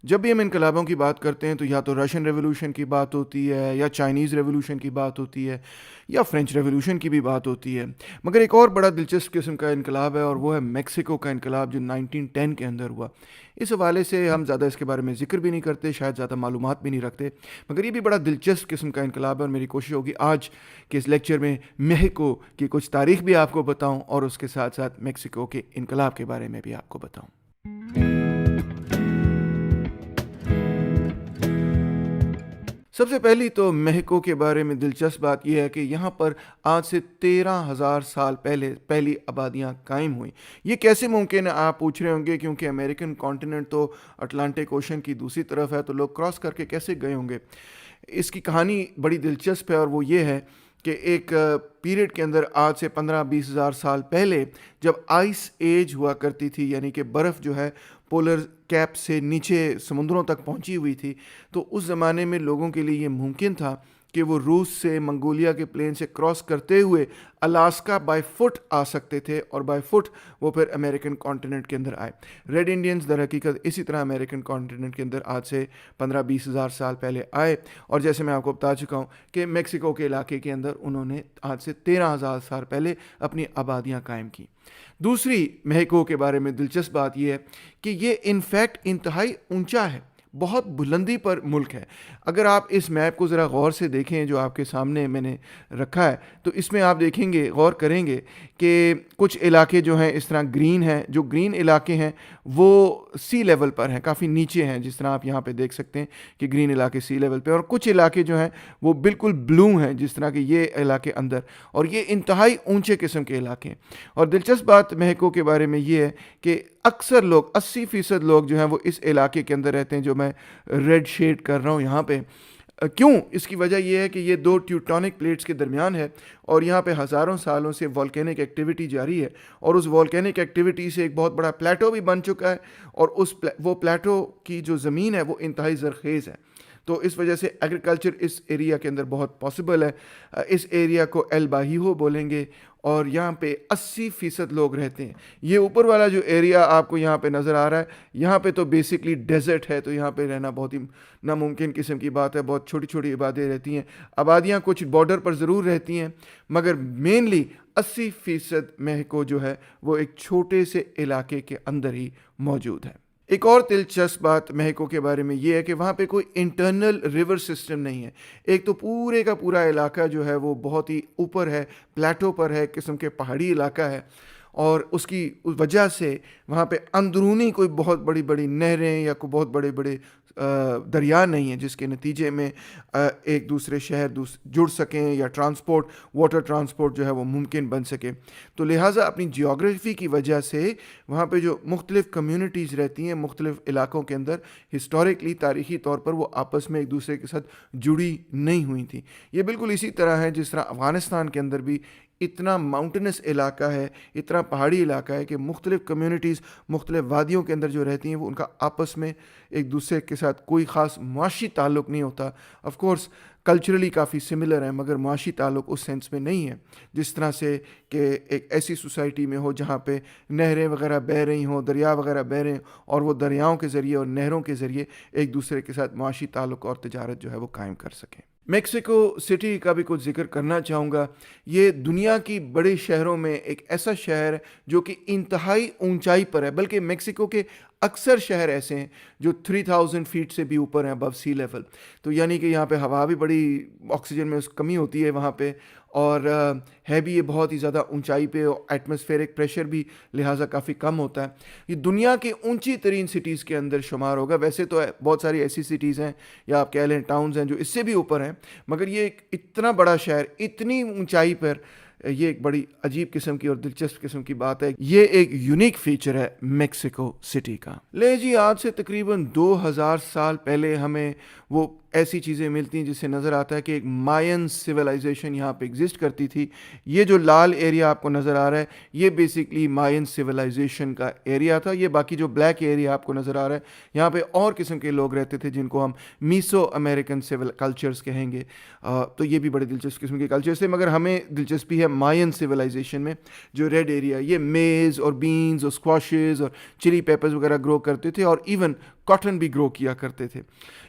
جب بھی ہم انقلابوں کی بات کرتے ہیں تو یا تو رشین ریولوشن کی بات ہوتی ہے، یا چائنیز ریولوشن کی بات ہوتی ہے، یا فرینچ ریولوشن کی بھی بات ہوتی ہے، مگر ایک اور بڑا دلچسپ قسم کا انقلاب ہے، اور وہ ہے میکسیکو کا انقلاب جو 1910 کے اندر ہوا۔ اس حوالے سے ہم زیادہ اس کے بارے میں ذکر بھی نہیں کرتے، شاید زیادہ معلومات بھی نہیں رکھتے، مگر یہ بھی بڑا دلچسپ قسم کا انقلاب ہے، اور میری کوشش ہوگی آج کے اس لیکچر میں میکسیکو کی کچھ تاریخ بھی آپ کو بتاؤں، اور اس کے ساتھ ساتھ میکسیکو کے انقلاب کے بارے میں بھی آپ کو بتاؤں۔ سب سے پہلی تو میکسیکو کے بارے میں دلچسپ بات یہ ہے کہ یہاں پر آج سے 13,000 سال پہلے پہلی آبادیاں قائم ہوئیں۔ یہ کیسے ممکن ہے آپ پوچھ رہے ہوں گے، کیونکہ امریکن کانٹیننٹ تو اٹلانٹک اوشن کی دوسری طرف ہے، تو لوگ کراس کر کے کیسے گئے ہوں گے؟ اس کی کہانی بڑی دلچسپ ہے، اور وہ یہ ہے کہ ایک پیریڈ کے اندر آج سے 15-20 ہزار سال پہلے جب آئس ایج ہوا کرتی تھی، یعنی کہ برف جو ہے پولر کیپ سے نیچے سمندروں تک پہنچی ہوئی تھی، تو اس زمانے میں لوگوں کے لیے یہ ممکن تھا کہ وہ روس سے منگولیا کے پلین سے کراس کرتے ہوئے الاسکا بائی فٹ آ سکتے تھے، اور بائی فٹ وہ پھر امریکن کانٹیننٹ کے اندر آئے۔ ریڈ انڈینز در حقیقت اسی طرح امریکن کانٹیننٹ کے اندر آج سے 15-20 ہزار سال پہلے آئے، اور جیسے میں آپ کو بتا چکا ہوں کہ میکسیکو کے علاقے کے اندر انہوں نے آج سے 13,000 سال پہلے اپنی آبادیاں قائم کی۔ دوسری میکسیکو کے بارے میں دلچسپ بات یہ ہے کہ یہ انفیکٹ انتہائی اونچا ہے، بہت بلندی پر ملک ہے۔ اگر آپ اس میپ کو ذرا غور سے دیکھیں جو آپ کے سامنے میں نے رکھا ہے، تو اس میں آپ دیکھیں گے، غور کریں گے کہ کچھ علاقے جو ہیں اس طرح گرین ہیں، جو گرین علاقے ہیں وہ سی لیول پر ہیں، کافی نیچے ہیں، جس طرح آپ یہاں پہ دیکھ سکتے ہیں کہ گرین علاقے سی لیول پہ، اور کچھ علاقے جو ہیں وہ بالکل بلو ہیں، جس طرح کہ یہ علاقے اندر، اور یہ انتہائی اونچے قسم کے علاقے ہیں۔ اور دلچسپ بات میکسیکو کے بارے میں یہ ہے کہ اکثر لوگ 80% لوگ جو ہیں وہ اس علاقے کے اندر رہتے ہیں جو میں ریڈ شیڈ کر رہا ہوں یہاں پہ۔ کیوں؟ اس کی وجہ یہ ہے کہ یہ دو ٹیوٹونک پلیٹس کے درمیان ہے، اور یہاں پہ ہزاروں سالوں سے والکینک ایکٹیویٹی جاری ہے، اور اس والکینک ایکٹیویٹی سے ایک بہت بڑا پلیٹو بھی بن چکا ہے، اور وہ پلیٹو کی جو زمین ہے وہ انتہائی زرخیز ہے، تو اس وجہ سے ایگریکلچر اس ایریا کے اندر بہت پاسبل ہے۔ اس ایریا کو ایل باہیو بولیں گے، اور یہاں پہ 80% لوگ رہتے ہیں۔ یہ اوپر والا جو ایریا آپ کو یہاں پہ نظر آ رہا ہے، یہاں پہ تو بیسکلی ڈیزرٹ ہے، تو یہاں پہ رہنا بہت ہی ناممکن قسم کی بات ہے، بہت چھوٹی چھوٹی آبادیاں رہتی ہیں، آبادیاں کچھ بارڈر پر ضرور رہتی ہیں، مگر مینلی 80% میکسیکو جو ہے وہ ایک چھوٹے سے علاقے کے اندر ہی موجود ہے۔ ایک اور دلچسپ بات میکسیکو کے بارے میں یہ ہے کہ وہاں پہ کوئی انٹرنل ریور سسٹم نہیں ہے۔ ایک تو پورے کا پورا علاقہ جو ہے وہ بہت ہی اوپر ہے، پلیٹو پر ہے، قسم کے پہاڑی علاقہ ہے، اور اس کی وجہ سے وہاں پہ اندرونی کوئی بہت بڑی بڑی نہریں یا کوئی بہت بڑے بڑے دریا نہیں ہیں جس کے نتیجے میں ایک دوسرے شہر جڑ سکیں، یا ٹرانسپورٹ، واٹر ٹرانسپورٹ جو ہے وہ ممکن بن سکے۔ تو لہٰذا اپنی جیوگرافی کی وجہ سے وہاں پہ جو مختلف کمیونٹیز رہتی ہیں مختلف علاقوں کے اندر، ہسٹوریکلی تاریخی طور پر وہ آپس میں ایک دوسرے کے ساتھ جڑی نہیں ہوئی تھیں۔ یہ بالکل اسی طرح ہے جس طرح افغانستان کے اندر بھی اتنا ماؤنٹینس علاقہ ہے، اتنا پہاڑی علاقہ ہے کہ مختلف کمیونٹیز مختلف وادیوں کے اندر جو رہتی ہیں وہ ان کا آپس میں ایک دوسرے کے ساتھ کوئی خاص معاشی تعلق نہیں ہوتا۔ Of course culturally coffee similar ہیں، مگر معاشی تعلق اس سینس میں نہیں ہے، جس طرح سے کہ ایک ایسی سوسائٹی میں ہو جہاں پہ نہریں وغیرہ بہہ رہی ہوں، دریا وغیرہ بہہ رہے ہیں، اور وہ دریاؤں کے ذریعے اور نہروں کے ذریعے ایک دوسرے کے ساتھ معاشی تعلق اور تجارت جو ہے وہ قائم کر سکیں۔ میکسیکو سٹی کا بھی کچھ ذکر کرنا چاہوں گا۔ یہ دنیا کی بڑے شہروں میں ایک ایسا شہر ہے جو کہ انتہائی اونچائی پر ہے، بلکہ میکسیکو کے اکثر شہر ایسے ہیں جو 3000 فیٹ سے بھی اوپر ہیں، ابو سی لیول، تو یعنی کہ یہاں پہ ہوا بھی بڑی، آکسیجن میں کمی ہوتی ہے وہاں پہ، اور ہے بھی یہ بہت ہی زیادہ اونچائی پہ، ایٹماسفیرک پریشر بھی لہٰذا کافی کم ہوتا ہے۔ یہ دنیا کی اونچی ترین سٹیز کے اندر شمار ہوگا۔ ویسے تو بہت ساری ایسی سٹیز ہیں یا آپ کہہ لیں ٹاؤنز ہیں جو اس سے بھی اوپر ہیں، مگر یہ ایک اتنا بڑا شہر اتنی اونچائی پر، یہ ایک بڑی عجیب قسم کی اور دلچسپ قسم کی بات ہے۔ یہ ایک یونیک فیچر ہے میکسیکو سٹی کا۔ لے جی، آج سے تقریباً 2000 سال پہلے ہمیں وہ ایسی چیزیں ملتی ہیں جس سے نظر آتا ہے کہ ایک مائن سویلائزیشن یہاں پہ ایگزسٹ کرتی تھی۔ یہ جو لال ایریا آپ کو نظر آ رہا ہے یہ بیسکلی مائن سویلائزیشن کا ایریا تھا۔ یہ باقی جو بلیک ایریا آپ کو نظر آ رہا ہے یہاں پہ اور قسم کے لوگ رہتے تھے جن کو ہم میسو امریکن کلچرز کہیں گے، تو یہ بھی بڑے دلچسپ قسم کے کلچرز تھے، مگر ہمیں دلچسپی ہے مائن سویلائزیشن میں۔ جو ریڈ ایریا، یہ میز اور بینز اور اسکواشز اور چلی پیپرز وغیرہ گرو کرتے تھے، اور ایون کاٹن بھی گرو کیا کرتے تھے.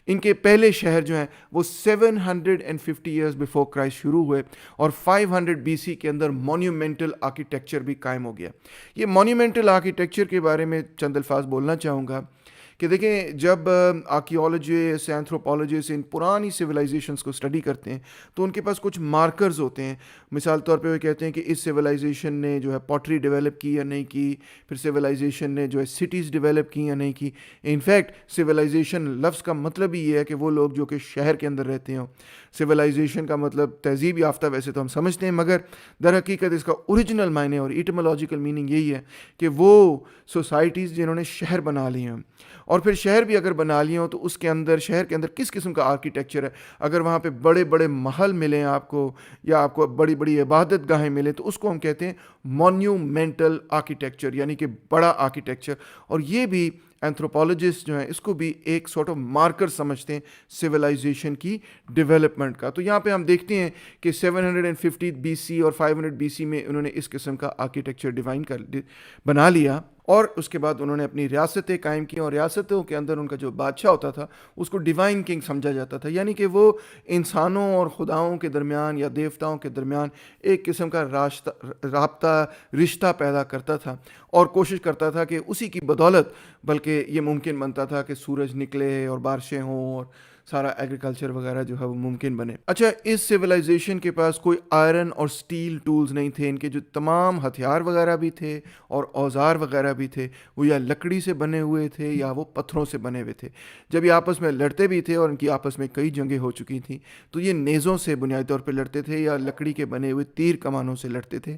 ان کے پہلے شہر جو ہیں وہ 750 ایئرز بیفور کرائسٹ شروع ہوئے اور 500 بی سی کے اندر مونیومنٹل آرکیٹیکچر بھی قائم ہو گیا. یہ مونیومنٹل آرکیٹیکچر کے بارے میں چند الفاظ بولنا چاہوں گا کہ دیکھیں جب آرکیولوجسٹ اینتھروپولوجسٹ ان پرانی سویلائزیشنس کو اسٹڈی کرتے ہیں تو ان کے پاس کچھ مارکرز ہوتے ہیں. مثال طور پہ وہ کہتے ہیں کہ اس سویلائزیشن نے جو ہے پوٹری ڈیولپ کی یا نہیں کی, پھر سویلائزیشن نے جو ہے سٹیز ڈیولپ کی یا نہیں کی. انفیکٹ سویلائزیشن لفظ کا مطلب ہی یہ ہے کہ وہ لوگ جو کہ شہر کے اندر رہتے ہوں. سویلائزیشن کا مطلب تہذیب یافتہ ویسے تو ہم سمجھتے ہیں, مگر در حقیقت اس کا اوریجنل معنی اور ایٹمولوجیکل میننگ یہی ہے کہ وہ سوسائٹیز جنہوں نے شہر بنا لیے ہیں, اور پھر شہر بھی اگر بنا لیے ہوں تو اس کے اندر شہر کے اندر کس قسم کا آرکیٹیکچر ہے. اگر وہاں پہ بڑے بڑے محل ملیں آپ کو یا آپ کو بڑی بڑی عبادت گاہیں ملیں تو اس کو ہم کہتے ہیں مونیومنٹل آرکیٹیکچر, یعنی کہ بڑا آرکیٹیکچر. اور یہ بھی اینتھروپولوجسٹ جو ہیں اس کو بھی ایک سارٹ آف مارکر سمجھتے ہیں سویلائزیشن کی ڈیولپمنٹ کا. تو یہاں پہ ہم دیکھتے ہیں کہ 750 بی سی اور 500 بی سی میں انہوں نے اس قسم کا آرکیٹیکچر بنا لیا, اور اس کے بعد انہوں نے اپنی ریاستیں قائم کی, اور ریاستوں کے اندر ان کا جو بادشاہ ہوتا تھا اس کو ڈیوائن کنگ سمجھا جاتا تھا, یعنی کہ وہ انسانوں اور خداؤں کے درمیان یا دیوتاؤں کے درمیان ایک قسم کا رابطہ رشتہ پیدا کرتا تھا, اور کوشش کرتا تھا کہ اسی کی بدولت بلکہ یہ ممکن بنتا تھا کہ سورج نکلے اور بارشیں ہوں اور سارا ایگریکلچر وغیرہ جو ہے وہ ممکن بنے. اچھا, اس سویلائزیشن کے پاس کوئی آئرن اور سٹیل ٹولز نہیں تھے. ان کے جو تمام ہتھیار وغیرہ بھی تھے اور اوزار وغیرہ بھی تھے وہ یا لکڑی سے بنے ہوئے تھے یا وہ پتھروں سے بنے ہوئے تھے. جب یہ آپس میں لڑتے بھی تھے, اور ان کی آپس میں کئی جنگیں ہو چکی تھیں, تو یہ نیزوں سے بنیادی طور پہ لڑتے تھے یا لکڑی کے بنے ہوئے تیر کمانوں سے لڑتے تھے.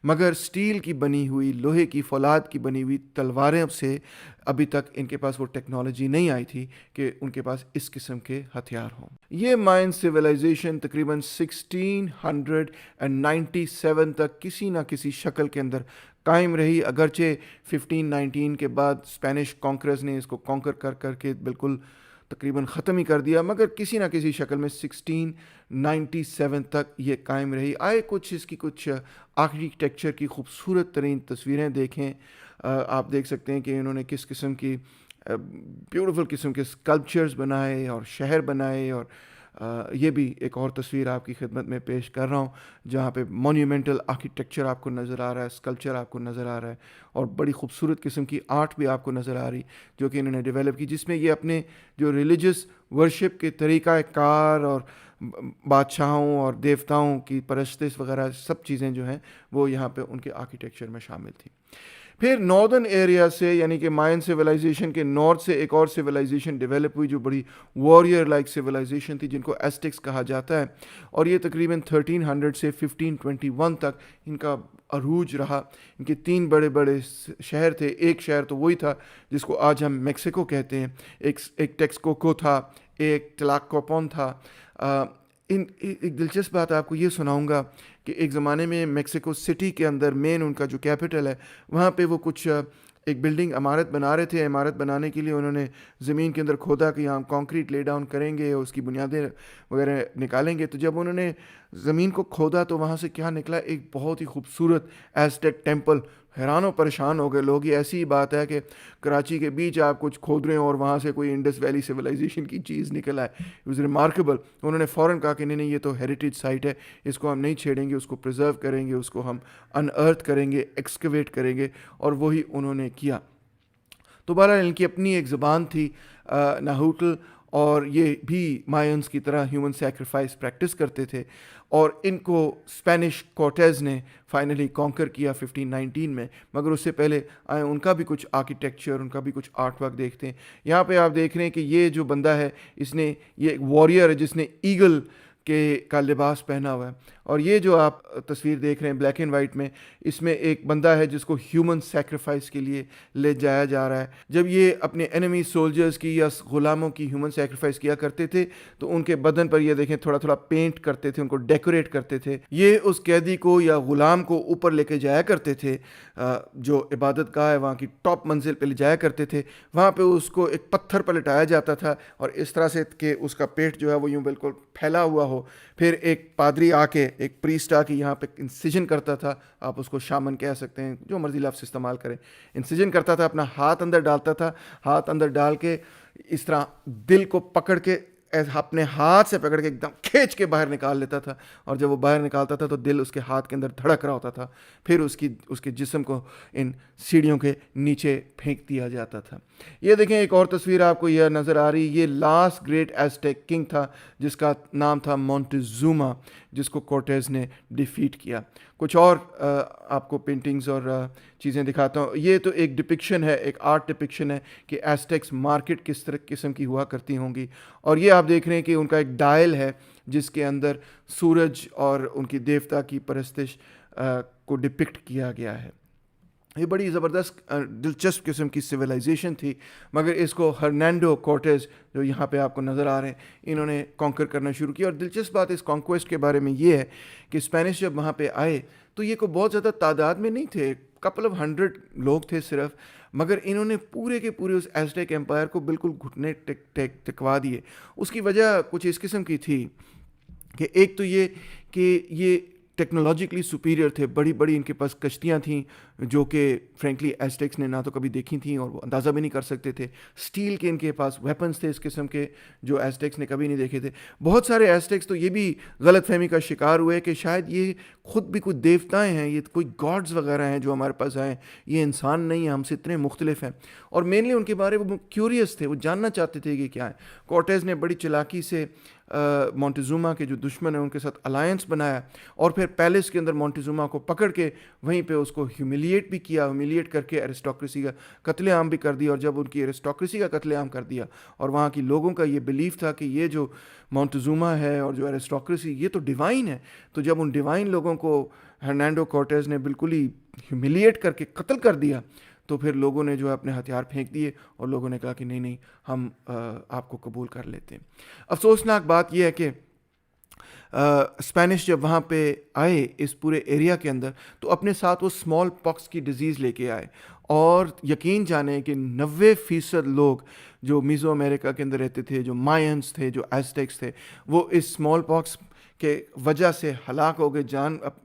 مگر سٹیل کی بنی ہوئی, لوہے کی فولاد کی بنی ہوئی تلواریں سے ابھی تک ان کے پاس وہ ٹیکنالوجی نہیں آئی تھی کہ ان کے پاس اس قسم کے ہتھیار ہوں. یہ مائن سویلائزیشن تقریباً 1697 تک کسی نہ کسی شکل کے اندر قائم رہی, اگرچہ 1519 کے بعد اسپینش کانکررز نے اس کو کانکر کر کے بالکل تقریباً ختم ہی کر دیا, مگر کسی نہ کسی شکل میں 1697 تک یہ قائم رہی. آئے کچھ اس کی کچھ آرکیٹیکچر کی خوبصورت ترین تصویریں دیکھیں. آپ دیکھ سکتے ہیں کہ انہوں نے کس قسم کی بیوٹیفل قسم کے اسکلپچرز بنائے اور شہر بنائے, اور یہ بھی ایک اور تصویر آپ کی خدمت میں پیش کر رہا ہوں جہاں پہ مونیومنٹل آرکیٹیکچر آپ کو نظر آ رہا ہے, اسکلپچر آپ کو نظر آ رہا ہے, اور بڑی خوبصورت قسم کی آرٹ بھی آپ کو نظر آ رہی جو کہ انہوں نے ڈیولپ کی, جس میں یہ اپنے جو ریلیجس ورشپ کے طریقہ کار اور بادشاہوں اور دیوتاؤں کی پرستش وغیرہ سب چیزیں جو ہیں وہ یہاں پہ ان کے آرکیٹیکچر میں شامل تھیں. پھر ناردرن ایریا سے, یعنی کہ مائن سویلائزیشن کے نارتھ سے ایک اور سویلائزیشن ڈیولپ ہوئی جو بڑی واریر لائک سویلائزیشن تھی, جن کو ایسٹکس کہا جاتا ہے, اور یہ تقریباً 1300 سے 1521 تک ان کا عروج رہا. ان کے 3 بڑے بڑے شہر تھے. ایک شہر تو وہی تھا جس کو آج ہم میکسیکو کہتے ہیں, ایک ٹیکسکوکو تھا, ایک ٹلاکوپون تھا. ایک دلچسپ بات آپ کو یہ سناؤں گا کہ ایک زمانے میں میکسیکو سٹی کے اندر مین ان کا جو کیپٹل ہے وہاں پہ وہ کچھ ایک بلڈنگ عمارت بنا رہے تھے. عمارت بنانے کے لیے انہوں نے زمین کے اندر کھودا کہ یہاں کانکریٹ لے ڈاؤن کریں گے اور اس کی بنیادیں وغیرہ نکالیں گے. تو جب انہوں نے زمین کو کھودا تو وہاں سے کیا نکلا, ایک بہت ہی خوبصورت ایزٹیک ٹیمپل. حیران و پریشان ہو گئے لوگ. یہ ایسی بات ہے کہ کراچی کے بیچ آپ کچھ کھود رہے ہیں اور وہاں سے کوئی انڈس ویلی سویلائزیشن کی چیز نکل آئے. It was remarkable. انہوں نے فوراً کہا کہ نہیں یہ تو ہیریٹیج سائٹ ہے, اس کو ہم نہیں چھیڑیں گے, اس کو پرزرو کریں گے, اس کو ہم ان ارتھ کریں گے, ایکسکیویٹ کریں گے, اور وہی انہوں نے کیا. تو بہرحال ان کی اپنی ایک زبان تھی ناہوٹل, اور یہ بھی مائنز کی طرح ہیومن سیکریفائس پریکٹس کرتے تھے, اور ان کو اسپینش کورٹیز نے فائنلی کانکر کیا 1519 میں. مگر اس سے پہلے آئے ان کا بھی کچھ آرکیٹیکچر, ان کا بھی کچھ آرٹ ورک دیکھتے ہیں. یہاں پہ آپ دیکھ رہے ہیں کہ یہ جو بندہ ہے اس نے, یہ ایک واریر ہے جس نے ایگل کا لباس پہنا ہوا ہے, اور یہ جو آپ تصویر دیکھ رہے ہیں بلیک اینڈ وائٹ میں, اس میں ایک بندہ ہے جس کو ہیومن سیکریفائس کے لیے لے جایا جا رہا ہے. جب یہ اپنے انیمی سولجرز کی یا غلاموں کی ہیومن سیکریفائس کیا کرتے تھے تو ان کے بدن پر یہ دیکھیں تھوڑا تھوڑا پینٹ کرتے تھے, ان کو ڈیکوریٹ کرتے تھے. یہ اس قیدی کو یا غلام کو اوپر لے کے جایا کرتے تھے, جو عبادت گاہ ہے وہاں کی ٹاپ منزل پہ لے جایا کرتے تھے. وہاں پہ اس کو ایک پتھر پر لٹایا جاتا تھا, اور اس طرح سے کہ اس کا پیٹ جو ہے وہ یوں بالکل پھیلا ہوا ہو. پھر ایک پادری آ کے, ایک پریسٹ آ کے یہاں پہ انسیجن کرتا تھا, آپ اس کو شامن کہہ سکتے ہیں, جو مرضی لفظ استعمال کریں. انسیجن کرتا تھا, اپنا ہاتھ اندر ڈالتا تھا, ہاتھ اندر ڈال کے اس طرح دل کو پکڑ کے اپنے ہاتھ سے پکڑ کے ایک دم کھینچ کے باہر نکال لیتا تھا، اور جب وہ باہر نکالتا تھا تو دل اس کے ہاتھ کے اندر دھڑک رہا ہوتا تھا، پھر اس کے جسم کو ان سیڑھیوں کے نیچے پھینک دیا جاتا تھا۔ یہ دیکھیں ایک اور تصویر آپ کو یہ نظر آ رہی، یہ لاسٹ گریٹ ایزٹیک کنگ تھا جس کا نام تھا مونٹیزوما، جس کو کورٹیز نے ڈیفیٹ کیا۔ کچھ اور آپ کو پینٹنگز اور چیزیں دکھاتا ہوں۔ یہ تو ایک ڈپکشن ہے، ایک آرٹ ڈپکشن ہے کہ ایزٹیکس مارکیٹ کس طرح قسم کی ہوا کرتی ہوں گی، اور یہ آپ دیکھ رہے ہیں کہ ان کا ایک ڈائل ہے جس کے اندر سورج اور ان کی دیوتا کی پرستش کو ڈپکٹ کیا گیا ہے۔ یہ بڑی زبردست دلچسپ قسم کی سویلائزیشن تھی، مگر اس کو ہرنینڈو کورٹیز جو یہاں پہ آپ کو نظر آ رہے ہیں، انہوں نے کانکر کرنا شروع کیا۔ اور دلچسپ بات اس کانکویسٹ کے بارے میں یہ ہے کہ اسپینش جب وہاں پہ آئے تو یہ کوئی بہت زیادہ تعداد میں نہیں تھے، کپل آف 100 لوگ تھے صرف، مگر انہوں نے پورے کے پورے اس ایزٹیک امپائر کو بالکل گھٹنے ٹکوا دیے۔ اس کی وجہ کچھ اس قسم کی تھی کہ ایک تو یہ کہ یہ ٹیکنالوجیکلی سپیریئر تھے، بڑی بڑی ان کے پاس کشتیاں تھیں جو کہ فرینکلی ایزٹیکس نے نہ تو کبھی دیکھی تھیں اور وہ اندازہ بھی نہیں کر سکتے تھے۔ اسٹیل کے ان کے پاس ویپنز تھے اس قسم کے جو ایزٹیکس نے کبھی نہیں دیکھے تھے۔ بہت سارے ایزٹیکس تو یہ بھی غلط فہمی کا شکار ہوئے کہ شاید یہ خود بھی کوئی دیوتائیں ہیں، یہ کوئی گاڈز وغیرہ ہیں جو ہمارے پاس آئے، یہ انسان نہیں ہیں، ہم سے اتنے مختلف ہیں۔ اور مینلی ان کے بارے میں وہ کیوریس تھے، وہ جاننا چاہتے تھے کہ کیا ہے۔ کورٹیز نے بڑی چلاکی سے مونٹیزوما کے جو دشمن ہیں ان کے ساتھ الائنس بنایا، اور پھر پیلس کے اندر مونٹیزوما کو پکڑ کے وہیں پہ اس کو ہیوملیٹ بھی کیا، ہیوملیٹ کر کے ایرسٹوکریسی کا قتل عام بھی کر دیا۔ اور جب ان کی ایرسٹوکریسی کا قتل عام کر دیا، اور وہاں کی لوگوں کا یہ بلیف تھا کہ یہ جو مونٹیزوما ہے اور جو ایرسٹوکریسی یہ تو ڈیوائن ہے، تو جب ان ڈیوائن لوگوں کو ہرنینڈو کورٹیز نے بالکل ہی ہیوملیٹ کر کے قتل کر دیا، تو پھر لوگوں نے جو ہے اپنے ہتھیار پھینک دیے اور لوگوں نے کہا کہ نہیں ہم آپ کو قبول کر لیتے ہیں۔ افسوسناک بات یہ ہے کہ اسپینش جب وہاں پہ آئے اس پورے ایریا کے اندر تو اپنے ساتھ وہ اسمال پاکس کی ڈیزیز لے کے آئے، اور یقین جانیں کہ 90% لوگ جو میزو امریکہ کے اندر رہتے تھے، جو مائنس تھے، جو ایزٹیکس تھے، وہ اس اسمال پاکس کے وجہ سے ہلاک ہو گئے،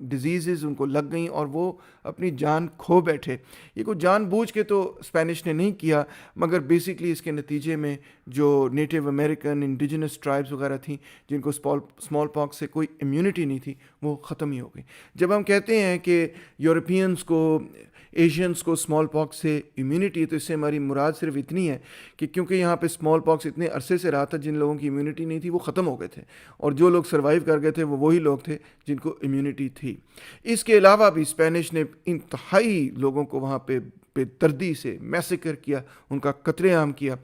ڈیزیزز ان کو لگ گئیں اور وہ اپنی جان کھو بیٹھے۔ یہ کوئی جان بوجھ کے تو اسپینش نے نہیں کیا، مگر بیسکلی اس کے نتیجے میں جو نیٹو امریکن انڈیجنس ٹرائبز وغیرہ تھیں جن کو اسمال پاکس سے کوئی امیونٹی نہیں تھی، وہ ختم ہی ہو گئی۔ جب ہم کہتے ہیں کہ یورپینز کو، ایشینز کو اسمال پاکس سے امیونٹی، تو اس سے ہماری مراد صرف اتنی ہے کہ کیونکہ یہاں پہ اسمال پاکس اتنے عرصے سے رہا تھا، جن لوگوں کی امیونٹی نہیں تھی وہ ختم ہو گئے تھے، اور جو لوگ سروائیو کر گئے تھے وہ وہی لوگ تھے جن کو امیونٹی تھی۔ اس کے علاوہ بھی اسپینش نے انتہائی لوگوں کو وہاں پہ بے دردی سے میسیکر کیا، ان کا قتل عام کیا۔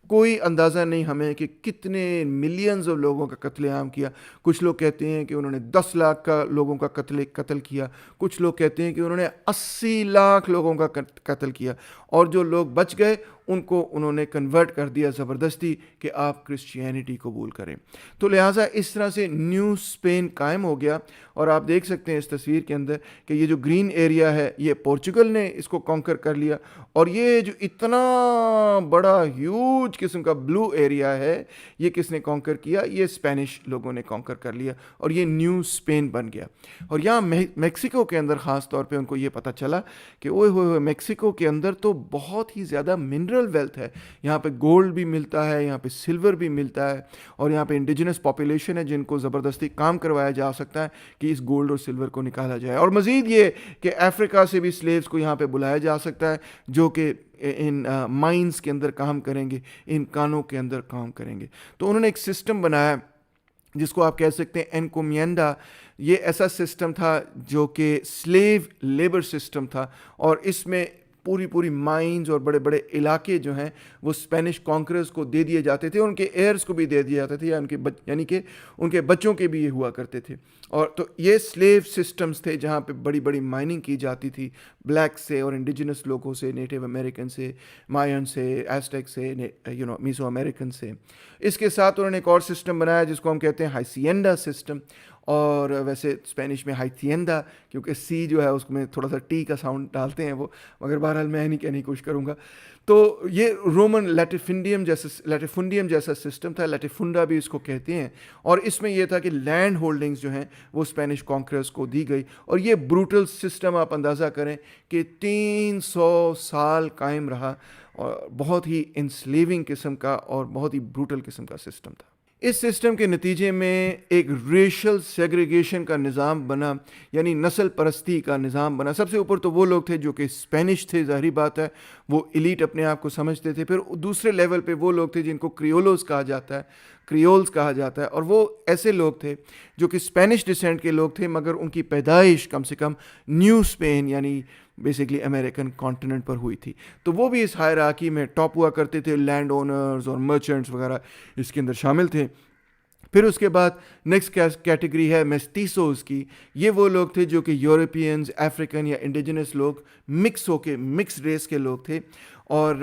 کوئی اندازہ نہیں ہمیں کہ کتنے ملینز آف لوگوں کا قتل عام کیا۔ کچھ لوگ کہتے ہیں کہ انہوں نے 10 لاکھ کا لوگوں کا قتل کیا، کچھ لوگ کہتے ہیں کہ انہوں نے 80 لاکھ لوگوں کا قتل کیا، اور جو لوگ بچ گئے ان کو انہوں نے کنورٹ کر دیا زبردستی کہ آپ کرسچینٹی قبول کریں۔ تو لہٰذا اس طرح سے نیو اسپین قائم ہو گیا، اور آپ دیکھ سکتے ہیں اس تصویر کے اندر کہ یہ جو گرین ایریا ہے یہ پورچوگل نے اس کو کانکر کر لیا، اور یہ جو اتنا بڑا ہیوج قسم کا بلو ایریا ہے یہ کس نے کانکر کیا؟ یہ اسپینش لوگوں نے کانکر کر لیا، اور یہ نیو اسپین بن گیا۔ اور یہاں میکسیکو کے اندر خاص طور پہ ان کو یہ پتہ چلا کہ اوئے ہوئے میکسیکو کے اندر تو بہت ہی زیادہ منرل ویلتھ ہے، یہاں پہ گولڈ بھی ملتا ہے، یہاں پہ سلور بھی ملتا ہے، اور یہاں پہ انڈیجنس پاپولیشن ہے جن کو زبردستی کام کروایا جا سکتا ہے کہ اس گولڈ اور سلور کو نکالا جائے۔ اور مزید یہ کہ افریقہ سے بھی سلیوز کو یہاں پہ بلایا جا سکتا ہے جو کہ ان مائنز کے اندر کام کریں گے، ان کانوں کے اندر کام کریں گے۔ تو انہوں نے ایک سسٹم بنایا جس کو آپ کہہ سکتے ہیں انکومینڈا۔ یہ ایسا سسٹم تھا جو کہ سلیو لیبر سسٹم تھا، اور اس میں پوری مائنز اور بڑے بڑے علاقے جو ہیں وہ اسپینش کانکررز کو دے دیے جاتے تھے، ان کے ایئرز کو بھی دے دیا جاتے تھے، یا یعنی کہ ان کے بچوں کے بھی یہ ہوا کرتے تھے۔ اور تو یہ سلیو سسٹمز تھے جہاں پہ بڑی بڑی مائننگ کی جاتی تھی بلیک سے اور انڈیجنس لوگوں سے، نیٹو امریکن سے، ماین سے، ایزٹیک سے، میزو امریکن سے۔ اس کے ساتھ انہوں نے ایک اور سسٹم بنایا جس کو ہم کہتے ہیں ہائسینڈا سسٹم، اور ویسے اسپینش میں ہائتیندا، کیونکہ سی جو ہے اس میں تھوڑا سا ٹی کا ساؤنڈ ڈالتے ہیں وہ، مگر بہرحال میں نہیں کہنے کی کوشش کروں گا۔ تو یہ رومن لیٹیفنڈیم جیسا سسٹم تھا، لیٹیفنڈا بھی اس کو کہتے ہیں، اور اس میں یہ تھا کہ لینڈ ہولڈنگز جو ہیں وہ اسپینش کانکررز کو دی گئی، اور یہ بروٹل سسٹم آپ اندازہ کریں کہ 300 سال قائم رہا، اور بہت ہی انسلیونگ قسم کا اور بہت ہی بروٹل قسم کا سسٹم تھا. اس سسٹم کے نتیجے میں ایک ریشل سیگریگیشن کا نظام بنا, یعنی نسل پرستی کا نظام بنا. سب سے اوپر تو وہ لوگ تھے جو کہ اسپینش تھے, ظاہری بات ہے وہ ایلیٹ اپنے آپ کو سمجھتے تھے. پھر دوسرے لیول پہ وہ لوگ تھے جن کو کریولز کہا جاتا ہے, اور وہ ایسے لوگ تھے جو کہ اسپینش ڈسینٹ کے لوگ تھے, مگر ان کی پیدائش کم سے کم نیو اسپین یعنی بیسیکلی امریکن کانٹیننٹ پر ہوئی تھی. تو وہ بھی اس ہائرارکی میں ٹاپ ہوا کرتے تھے. لینڈ اونرز اور مرچنٹس وغیرہ اس کے اندر شامل تھے. پھر اس کے بعد نیکسٹ کیٹیگری ہے میسٹیسوز کی. یہ وہ لوگ تھے جو کہ یورپینز, افریقن یا انڈیجنس لوگ مکس ہو کے مکس ریس کے لوگ تھے. اور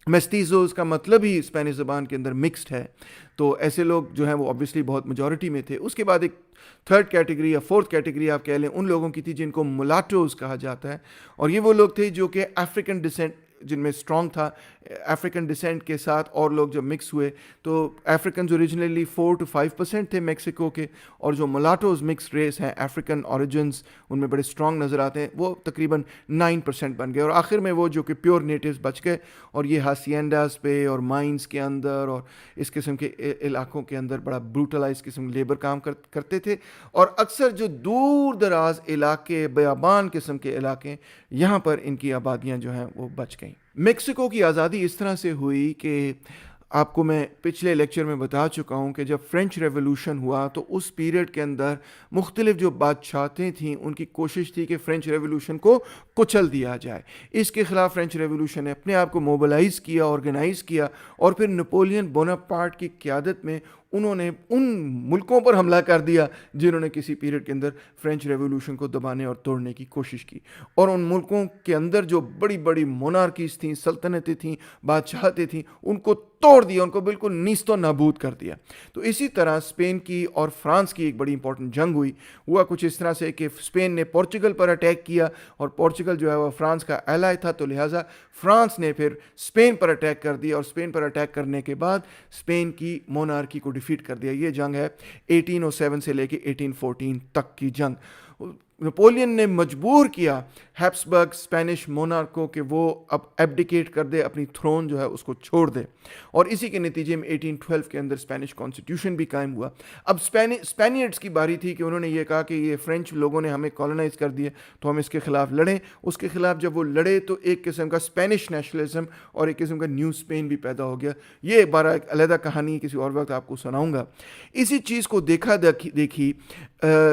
میسٹیزوز کا مطلب ہی اسپینش زبان کے اندر مکسڈ ہے. تو ایسے لوگ جو ہیں وہ اوبویسلی بہت میجورٹی میں تھے. اس کے بعد ایک تھرڈ کیٹیگری یا فورتھ کیٹیگری آپ کہہ لیں ان لوگوں کی تھی جن کو ملاٹوز کہا جاتا ہے. اور یہ وہ لوگ تھے جو کہ افریقن ڈسینٹ جن میں اسٹرانگ تھا, افریقن ڈسینٹ کے ساتھ اور لوگ جب مکس ہوئے تو افریقنز اوریجنلی 4 to 5% تھے میکسیکو کے, اور جو ملاٹوز مکس ریس ہیں افریقن اوریجنز ان میں بڑے اسٹرانگ نظر آتے ہیں, وہ تقریباً 9% بن گئے. اور آخر میں وہ جو کہ پیور نیٹیوز بچ گئے, اور یہ ہاسینڈاز پہ اور مائنز کے اندر اور اس قسم کے علاقوں کے اندر بڑا بروٹلائز قسم لیبر کام کرتے تھے. اور اکثر جو دور دراز علاقے, بیابان قسم کے علاقے, یہاں پر ان کی آبادیاں جو ہیں وہ بچ گئیں. میکسیکو کی آزادی اس طرح سے ہوئی کہ آپ کو میں پچھلے لیکچر میں بتا چکا ہوں کہ جب فرینچ ریولوشن ہوا تو اس پیریڈ کے اندر مختلف جو بادشاہتیں تھیں ان کی کوشش تھی کہ فرینچ ریولوشن کو کچل دیا جائے. اس کے خلاف فرینچ ریولوشن نے اپنے آپ کو موبلائز کیا, آرگنائز کیا, اور پھر نپولین بوناپارٹ کی قیادت میں انہوں نے ان ملکوں پر حملہ کر دیا جنہوں نے کسی پیریڈ کے اندر فرینچ ریولوشن کو دبانے اور توڑنے کی کوشش کی. اور ان ملکوں کے اندر جو بڑی بڑی مونارکیز تھیں, سلطنتیں تھیں, بادشاہتیں تھیں, ان کو توڑ دیا, ان کو بالکل نیست و نابود کر دیا. تو اسی طرح اسپین کی اور فرانس کی ایک بڑی امپورٹنٹ جنگ ہوا کچھ اس طرح سے کہ اسپین نے پورچوگل پر اٹیک کیا, اور پورچوگل جو ہے وہ فرانس کا ایلائی تھا, تو لہٰذا فرانس نے پھر اسپین پر اٹیک کر دیا, اور اسپین پر اٹیک کرنے کے بعد اسپین کی مونارکی کو ڈیفیٹ کر دیا. یہ جنگ ہے 1807 سے لے کے 1814 تک کی جنگ. نپولین نے مجبور کیا ہیپسبرگ اسپینش مونارکو کہ وہ اب ایبڈیکیٹ کر دے, اپنی تھرون جو ہے اس کو چھوڑ دے, اور اسی کے نتیجے میں 1812 کے اندر اسپینش کانسٹیٹیوشن بھی قائم ہوا. اب اسپینیئرڈس کی باری تھی کہ انہوں نے یہ کہا کہ یہ فرینچ لوگوں نے ہمیں کالونائز کر دیے تو ہم اس کے خلاف لڑیں. اس کے خلاف جب وہ لڑے تو ایک قسم کا اسپینش نیشنلزم اور ایک قسم کا نیو اسپین بھی پیدا ہو گیا. یہ بارہ ایک علیحدہ کہانی کسی اور وقت آپ کو سناؤں گا. اسی چیز کو دیکھی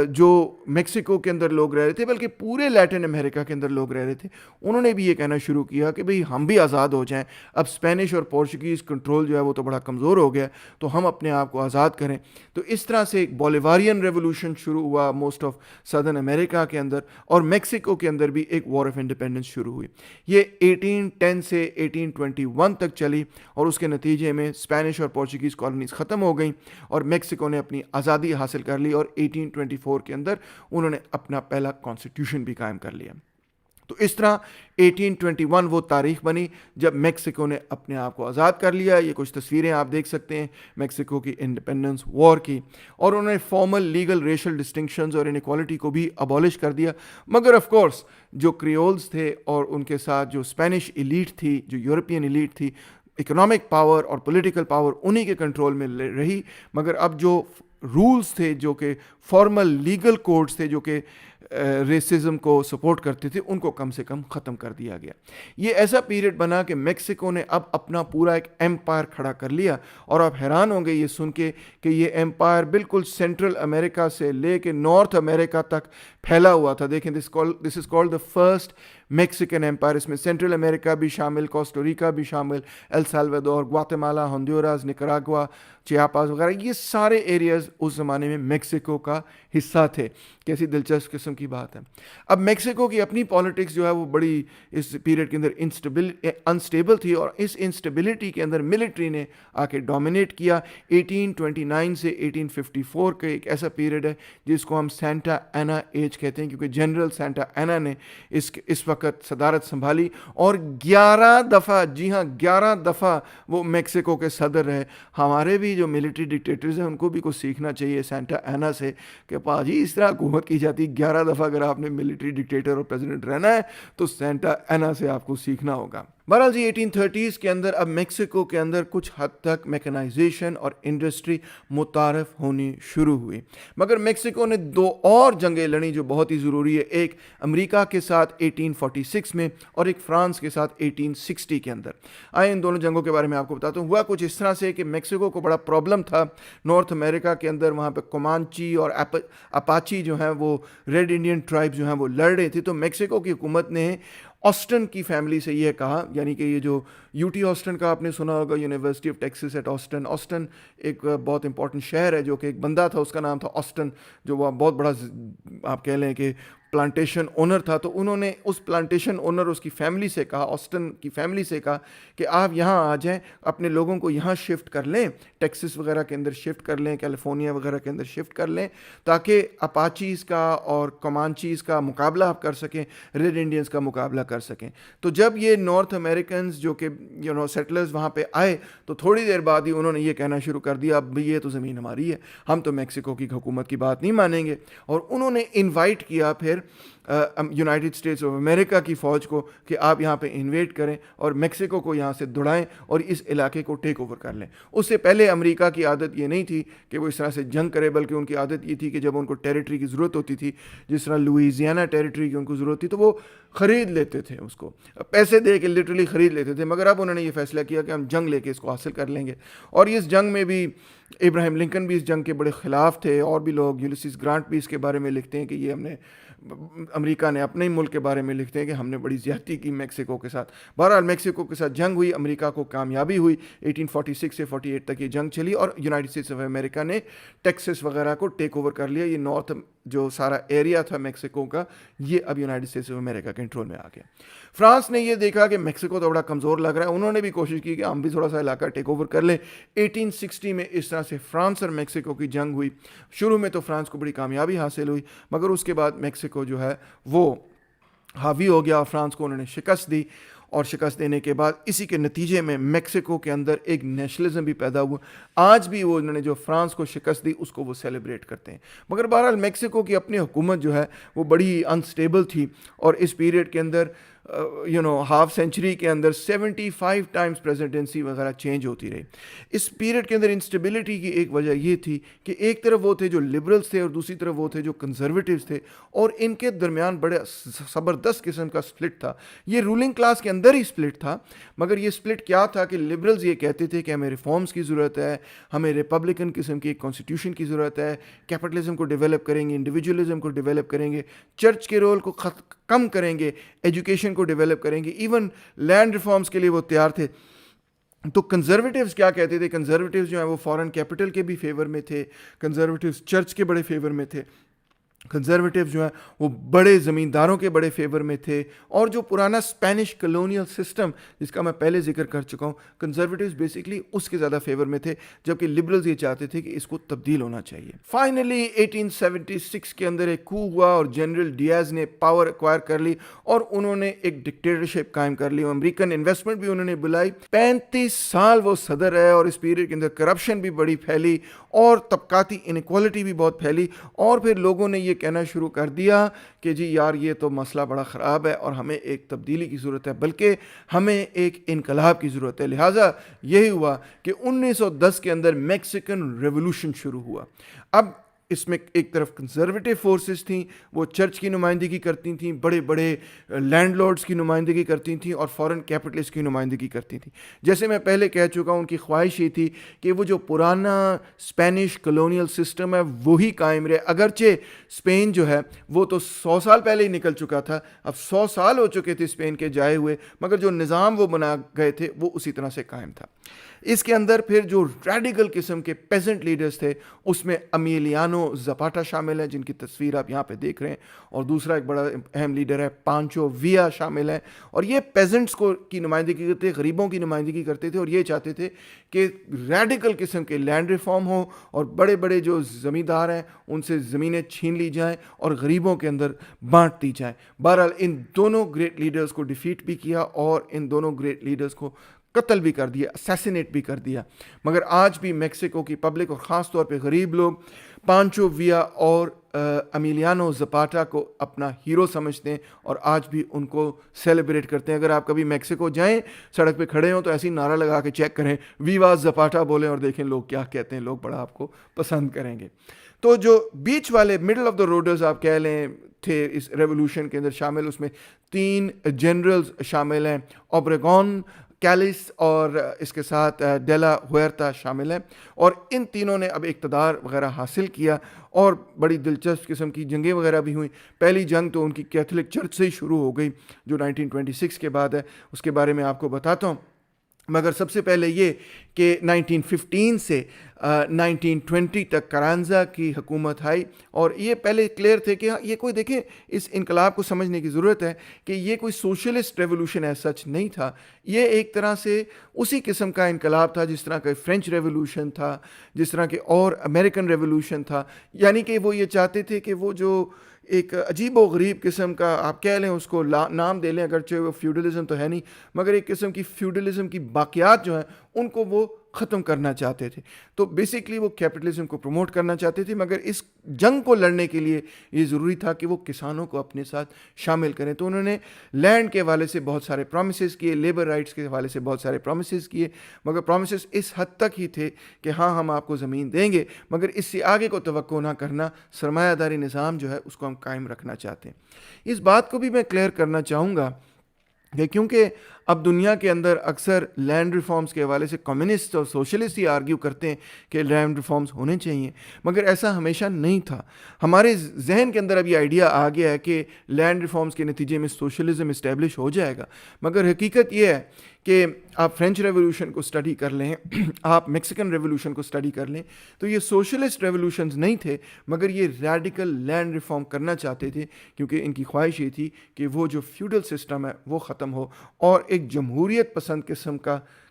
جو میکسیکو کے اندر لوگ رہ رہے تھے, بلکہ پورے لیٹن امریکہ کے اندر لوگ رہ رہے تھے, انہوں نے بھی یہ کہنا شروع کیا کہ بھئی ہم بھی آزاد ہو جائیں. اب اسپینش اور پورچوگیز کنٹرول جو ہے وہ تو بڑا کمزور ہو گیا, تو ہم اپنے آپ کو آزاد کریں. تو اس طرح سے ایک بولیوارین ریولوشن شروع ہوا موسٹ آف سدرن امریکہ کے اندر, اور میکسیکو کے اندر بھی ایک وار آف انڈیپینڈنس شروع ہوئی. یہ 1810 سے 1821 تک چلی, اور اس کے نتیجے میں اسپینش اور پورچوگیز کالونیز ختم ہو گئیں, اور میکسیکو نے اپنی آزادی حاصل کر لی, اور 1824 کے اندر انہوں نے اپنا پہلا کانسٹیٹیوشن بھی قائم کر لیا. تو اس طرح 1821 وہ تاریخ بنی جب میکسیکو نے اپنے آپ کو آزاد کر لیا. یہ کچھ تصویریں آپ دیکھ سکتے ہیں میکسیکو کی انڈیپینڈنس وار کی, اور انہوں نے فارمل لیگل ریشل ڈسٹنکشنز اور انیکوالٹی کو بھی ابالش کر دیا. مگر آف کورس جو کریولز تھے اور ان کے ساتھ جو اسپینش ایلیٹ تھی, جو یورپین ایلیٹ تھی, اکنامک پاور اور پولیٹیکل پاور انہی کے کنٹرول میں رہی. مگر اب جو رولز تھے, جو کہ فارمل لیگل کوڈز تھے, جو کہ ریسزم کو سپورٹ کرتے تھے, ان کو کم سے کم ختم کر دیا گیا. یہ ایسا پیریڈ بنا کہ میکسیکو نے اب اپنا پورا ایک ایمپائر کھڑا کر لیا, اور آپ حیران ہوں گے یہ سن کے کہ یہ ایمپائر بالکل سینٹرل امریکہ سے لے کے نارتھ امریکہ تک پھیلا ہوا تھا. دیکھیں this is called the first Mexican empire. اس میں سینٹرل امریکہ بھی شامل, کوسٹاریکا بھی شامل, ایل سالوادور, گواٹیمالا, ہنڈورس, نکراگوا, چیاپاس وغیرہ, یہ سارے ایریاز اس زمانے میں میکسیکو کا حصہ تھے. کیسی دلچسپ قسم کی بات ہے. اب میکسیکو کی اپنی پالیٹکس جو ہے وہ بڑی اس پیریڈ کے اندر انسٹیبل تھی, اور اس انسٹیبلٹی کے اندر ملٹری نے آ کے ڈومینیٹ کیا. 1829 سے 1854 کا ایک ایسا پیریڈ ہے جس کو ہم سینٹا اینا ایج کہتے ہیں, کیونکہ جنرل سینٹا اینا نے اس وقت صدارت سنبھالی, اور 11 دفعہ, جی ہاں 11 دفعہ وہ میکسیکو کے صدر رہے. ہمارے بھی جو ملٹری ڈکٹیٹرز ہیں ان کو بھی کچھ سیکھنا چاہیے سینٹا اینا سے کہ پاجی اس طرح حکومت کی جاتی. 11 دفعہ اگر آپ نے ملٹری ڈکٹیٹر اور پریزیڈنٹ رہنا ہے تو سینٹا اینا سے آپ کو سیکھنا ہوگا. بہرحال جی 1830s کے اندر اب میکسیکو کے اندر کچھ حد تک میکنائزیشن اور انڈسٹری متعارف ہونی شروع ہوئی، مگر میکسیکو نے دو اور جنگیں لڑیں جو بہت ہی ضروری ہے، ایک امریکہ کے ساتھ 1846 میں اور ایک فرانس کے ساتھ 1860 کے اندر۔ آئے ان دونوں جنگوں کے بارے میں آپ کو بتاتا ہوں۔ ہوا کچھ اس طرح سے کہ میکسیکو کو بڑا پرابلم تھا نارتھ امریکہ کے اندر، وہاں پہ کومانچی اور اپاچی جو ہیں وہ ریڈ انڈین ٹرائب جو ہیں وہ لڑ رہے تھے، تو میکسیکو کی حکومت نے آسٹن کی فیملی سے یہ کہا، یعنی کہ یہ جو یو ٹی آسٹن کا آپ نے سنا ہوگا، University of Texas at Austin, Austin ایک بہت امپورٹنٹ شہر ہے جو کہ ایک بندہ تھا، اس کا نام تھا آسٹن، جو وہ بہت بڑا آپ کہہ لیں کہ پلانٹیشن اونر تھا۔ تو انہوں نے اس پلانٹیشن اونر اس کی فیملی سے کہا، آسٹن کی فیملی سے کہا کہ آپ یہاں آ جائیں، اپنے لوگوں کو یہاں شفٹ کر لیں، ٹیکسس وغیرہ کے اندر شفٹ کر لیں، کیلیفورنیا وغیرہ کے اندر شفٹ کر لیں، تاکہ اپاچیز کا اور کومانچیز کا مقابلہ آپ کر سکیں، ریڈ انڈینز کا مقابلہ کر سکیں۔ تو جب یہ نارتھ امریکنز جو کہ سیٹلرز وہاں پہ آئے، تو تھوڑی دیر بعد ہی انہوں نے یہ کہنا شروع کر دیا، اب یہ تو زمین ہماری ہے، ہم تو میکسیکو کی حکومت کی بات نہیں مانیں گے۔ اور انہوں نے انوائٹ کیا پھر یونائٹڈ اسٹیٹس آف امریکہ کی فوج کو کہ آپ یہاں پہ انویٹ کریں اور میکسیکو کو یہاں سے دڑائیں اور اس علاقے کو ٹیک اوور کر لیں۔ اس سے پہلے امریکہ کی عادت یہ نہیں تھی کہ وہ اس طرح سے جنگ کرے، بلکہ ان کی عادت یہ تھی کہ جب ان کو ٹیریٹری کی ضرورت ہوتی تھی، جس طرح لوئیزیانا ٹیریٹری کی ان کو ضرورت تھی، تو وہ خرید لیتے تھے، اس کو پیسے دے کے لٹرلی خرید لیتے تھے۔ مگر اب انہوں نے یہ فیصلہ کیا کہ ہم جنگ لے کے اس کو حاصل کر لیں گے، اور اس جنگ میں بھی ابراہیم لنکن بھی اس جنگ کے بڑے خلاف تھے، اور بھی لوگ، یولیسز گرانٹ بھی اس کے بارے میں لکھتے ہیں کہ یہ ہم نے، امریکہ نے اپنے ہی ملک کے بارے میں لکھتے ہیں کہ ہم نے بڑی زیادتی کی میکسیکو کے ساتھ۔ بہرحال میکسیکو کے ساتھ جنگ ہوئی، امریکہ کو کامیابی ہوئی، 1846 سے 48 تک یہ جنگ چلی، اور یونائٹڈ اسٹیٹس آف امریکہ نے ٹیکسس وغیرہ کو ٹیک اوور کر لیا۔ یہ نارتھ جو سارا ایریا تھا میکسیکو کا، یہ اب یونائٹڈ اسٹیٹس آف امریکہ کے کنٹرول میں آ گیا۔ فرانس نے یہ دیکھا کہ میکسیکو تو بڑا کمزور لگ رہا ہے، انہوں نے بھی کوشش کی کہ ہم بھی تھوڑا سا علاقہ ٹیک اوور کر لیں۔ 1860 میں اس طرح سے فرانس اور میکسیکو کی جنگ ہوئی۔ شروع میں تو فرانس کو بڑی کامیابی حاصل ہوئی، مگر اس کے بعد میکسیکو جو ہے وہ حاوی ہو گیا، اور فرانس کو انہوں نے شکست دی، اور شکست دینے کے بعد اسی کے نتیجے میں میکسیکو کے اندر ایک نیشنلزم بھی پیدا ہوا۔ آج بھی وہ انہوں نے جو فرانس کو شکست دی اس کو وہ سیلیبریٹ کرتے ہیں۔ مگر بہرحال میکسیکو کی اپنی حکومت جو ہے وہ بڑی انسٹیبل تھی، اور اس پیریڈ کے اندر ہاف سینچری کے اندر 75 ٹائمز پریزیڈنسی وغیرہ چینج ہوتی رہی۔ اس پیریڈ کے اندر انسٹیبلٹی کی ایک وجہ یہ تھی کہ ایک طرف وہ تھے جو لبرلز تھے اور دوسری طرف وہ تھے جو کنزرویٹیوز تھے، اور ان کے درمیان بڑے زبردست قسم کا سپلٹ تھا۔ یہ رولنگ کلاس کے اندر ہی سپلٹ تھا، مگر یہ سپلٹ کیا تھا کہ لبرلز یہ کہتے تھے کہ ہمیں ریفارمز کی ضرورت ہے، ہمیں ریپبلکن قسم کی ایک کانسٹیٹیوشن کی ضرورت ہے، کیپٹلزم کو ڈیولپ کریں گے، انڈیویجولزم کو ڈیولپ کریں گے، چرچ کے رول کو کم کریں گے، ایجوکیشن کو ڈیولپ کریں گے، ایون لینڈ ریفارمز کے لیے وہ تیار تھے۔ تو کنزرویٹیوز کیا کہتے تھے؟ کنزرویٹیوز جو ہیں وہ فارن کیپٹل کے بھی فیور میں تھے، کنزرویٹیوز چرچ کے بڑے فیور میں تھے، کنزرویٹیو جو ہیں وہ بڑے زمینداروں کے بڑے فیور میں تھے، اور جو پرانا اسپینش کلونیل سسٹم جس کا میں پہلے ذکر کر چکا ہوں، کنزرویٹیوز بیسکلی اس کے زیادہ فیور میں تھے، جبکہ لبرلز یہ چاہتے تھے کہ اس کو تبدیل ہونا چاہیے۔ فائنلی 1876 کے اندر ایک کو ہوا اور جنرل ڈیاز نے پاور ایکوائر کر لی، اور انہوں نے ایک ڈکٹیٹرشپ قائم کر لی، امریکن انویسٹمنٹ بھی انہوں نے بلائی۔ 35 سال وہ صدر رہے، اور اس پیریڈ کے اندر کرپشن بھی بڑی پھیلی، اور طبقاتی انیکوالٹی بھی بہت پھیلی، اور پھر لوگوں نے یہ کہنا شروع کر دیا کہ جی یار یہ تو مسئلہ بڑا خراب ہے، اور ہمیں ایک تبدیلی کی ضرورت ہے، بلکہ ہمیں ایک انقلاب کی ضرورت ہے۔ لہٰذا یہی ہوا کہ 1910 کے اندر میکسیکن ریولوشن شروع ہوا۔ اب اس میں ایک طرف کنزرویٹیو فورسز تھیں، وہ چرچ کی نمائندگی کرتی تھیں، بڑے بڑے لینڈ لارڈز کی نمائندگی کرتی تھیں، اور فارن کیپٹلسٹ کی نمائندگی کرتی تھیں۔ جیسے میں پہلے کہہ چکا ہوں، ان کی خواہش یہ تھی کہ وہ جو پرانا اسپینش کلونیل سسٹم ہے وہی قائم رہے، اگرچہ اسپین جو ہے وہ تو 100 سال پہلے ہی نکل چکا تھا، اب 100 سال ہو چکے تھے اسپین کے جائے ہوئے، مگر جو نظام وہ بنا گئے تھے وہ اسی طرح سے قائم تھا۔ اس کے اندر پھر جو ریڈیکل قسم کے پیزنٹ لیڈرز تھے، اس میں امیلیانو زپاٹا شامل ہیں، جن کی تصویر آپ یہاں پہ دیکھ رہے ہیں، اور دوسرا ایک بڑا اہم لیڈر ہے پانچو ویا شامل ہیں، اور یہ پیزنٹس کو کی نمائندگی کرتے، غریبوں کی نمائندگی کرتے تھے، اور یہ چاہتے تھے کہ ریڈیکل قسم کے لینڈ ریفارم ہو، اور بڑے بڑے جو زمیندار ہیں ان سے زمینیں چھین لی جائیں اور غریبوں کے اندر بانٹ دی جائیں۔ بہرحال ان دونوں گریٹ لیڈرز کو ڈیفیٹ بھی کیا، اور ان دونوں گریٹ لیڈرز کو قتل بھی کر دیا، اسیسینیٹ بھی کر دیا. مگر آج بھی میکسیکو کی پبلک اور خاص طور پہ غریب لوگ پانچو ویا اور امیلیانو زپاٹا کو اپنا ہیرو سمجھتے ہیں اور آج بھی ان کو سیلیبریٹ کرتے ہیں. اگر آپ کبھی میکسیکو جائیں، سڑک پہ کھڑے ہوں تو ایسی نعرہ لگا کے چیک کریں، ویوا زپاٹا بولیں اور دیکھیں لوگ کیا کہتے ہیں. لوگ بڑا آپ کو پسند کریں گے. تو جو بیچ والے مڈل آف دا روڈرز آپ کہہ لیں تھے اس ریولوشن کے اندر شامل، اس میں 3 جنرلز شامل ہیں، اوبریگون، کیلس اور اس کے ساتھ ڈیلا ہوئرتا شامل ہیں. اور ان تینوں نے اب اقتدار وغیرہ حاصل کیا اور بڑی دلچسپ قسم کی جنگیں وغیرہ بھی ہوئیں. پہلی جنگ تو ان کی کیتھولک چرچ سے ہی شروع ہو گئی جو 1926 کے بعد ہے، اس کے بارے میں آپ کو بتاتا ہوں. مگر سب سے پہلے یہ کہ 1915 سے 1920 تک کرانزا کی حکومت آئی، اور یہ پہلے کلیئر تھے کہ یہ کوئی، دیکھیں اس انقلاب کو سمجھنے کی ضرورت ہے کہ یہ کوئی سوشلسٹ ریولوشن ایز سچ نہیں تھا. یہ ایک طرح سے اسی قسم کا انقلاب تھا جس طرح کا فرینچ ریولوشن تھا، جس طرح کہ اور امریکن ریولوشن تھا. یعنی کہ وہ یہ چاہتے تھے کہ وہ جو ایک عجیب و غریب قسم کا آپ کہہ لیں، اس کو نام دے لیں، اگرچہ وہ فیوڈلزم تو ہے نہیں، مگر ایک قسم کی فیوڈلزم کی باقیات جو ہیں ان کو وہ ختم کرنا چاہتے تھے. تو بیسیکلی وہ کیپٹلزم کو پروموٹ کرنا چاہتے تھے، مگر اس جنگ کو لڑنے کے لیے یہ ضروری تھا کہ وہ کسانوں کو اپنے ساتھ شامل کریں. تو انہوں نے لینڈ کے حوالے سے بہت سارے پرومسز کیے، لیبر رائٹس کے حوالے سے بہت سارے پرومسز کیے، مگر پرومسز اس حد تک ہی تھے کہ ہاں ہم آپ کو زمین دیں گے، مگر اس سے آگے کو توقع نہ کرنا. سرمایہ داری نظام جو ہے اس کو ہم قائم رکھنا چاہتے ہیں. اس بات کو بھی میں کلیئر کرنا چاہوں گا کہ کیونکہ اب دنیا کے اندر اکثر لینڈ ریفارمز کے حوالے سے کمیونسٹ اور سوشلسٹ ہی آرگیو کرتے ہیں کہ لینڈ ریفارمز ہونے چاہیے، مگر ایسا ہمیشہ نہیں تھا. ہمارے ذہن کے اندر اب یہ آئیڈیا آ گیا ہے کہ لینڈ ریفارمز کے نتیجے میں سوشلزم اسٹیبلش ہو جائے گا، مگر حقیقت یہ ہے کہ آپ فرینچ ریولوشن کو اسٹڈی کر لیں، آپ میکسیکن ریولوشن کو اسٹڈی کر لیں، تو یہ سوشلسٹ ریولوشنز نہیں تھے، مگر یہ ریڈیکل لینڈ ریفارم کرنا چاہتے تھے کیونکہ ان کی خواہش یہ تھی کہ وہ جو فیوڈل سسٹم ہے وہ ختم ہو اور ایک جمہوریت پسند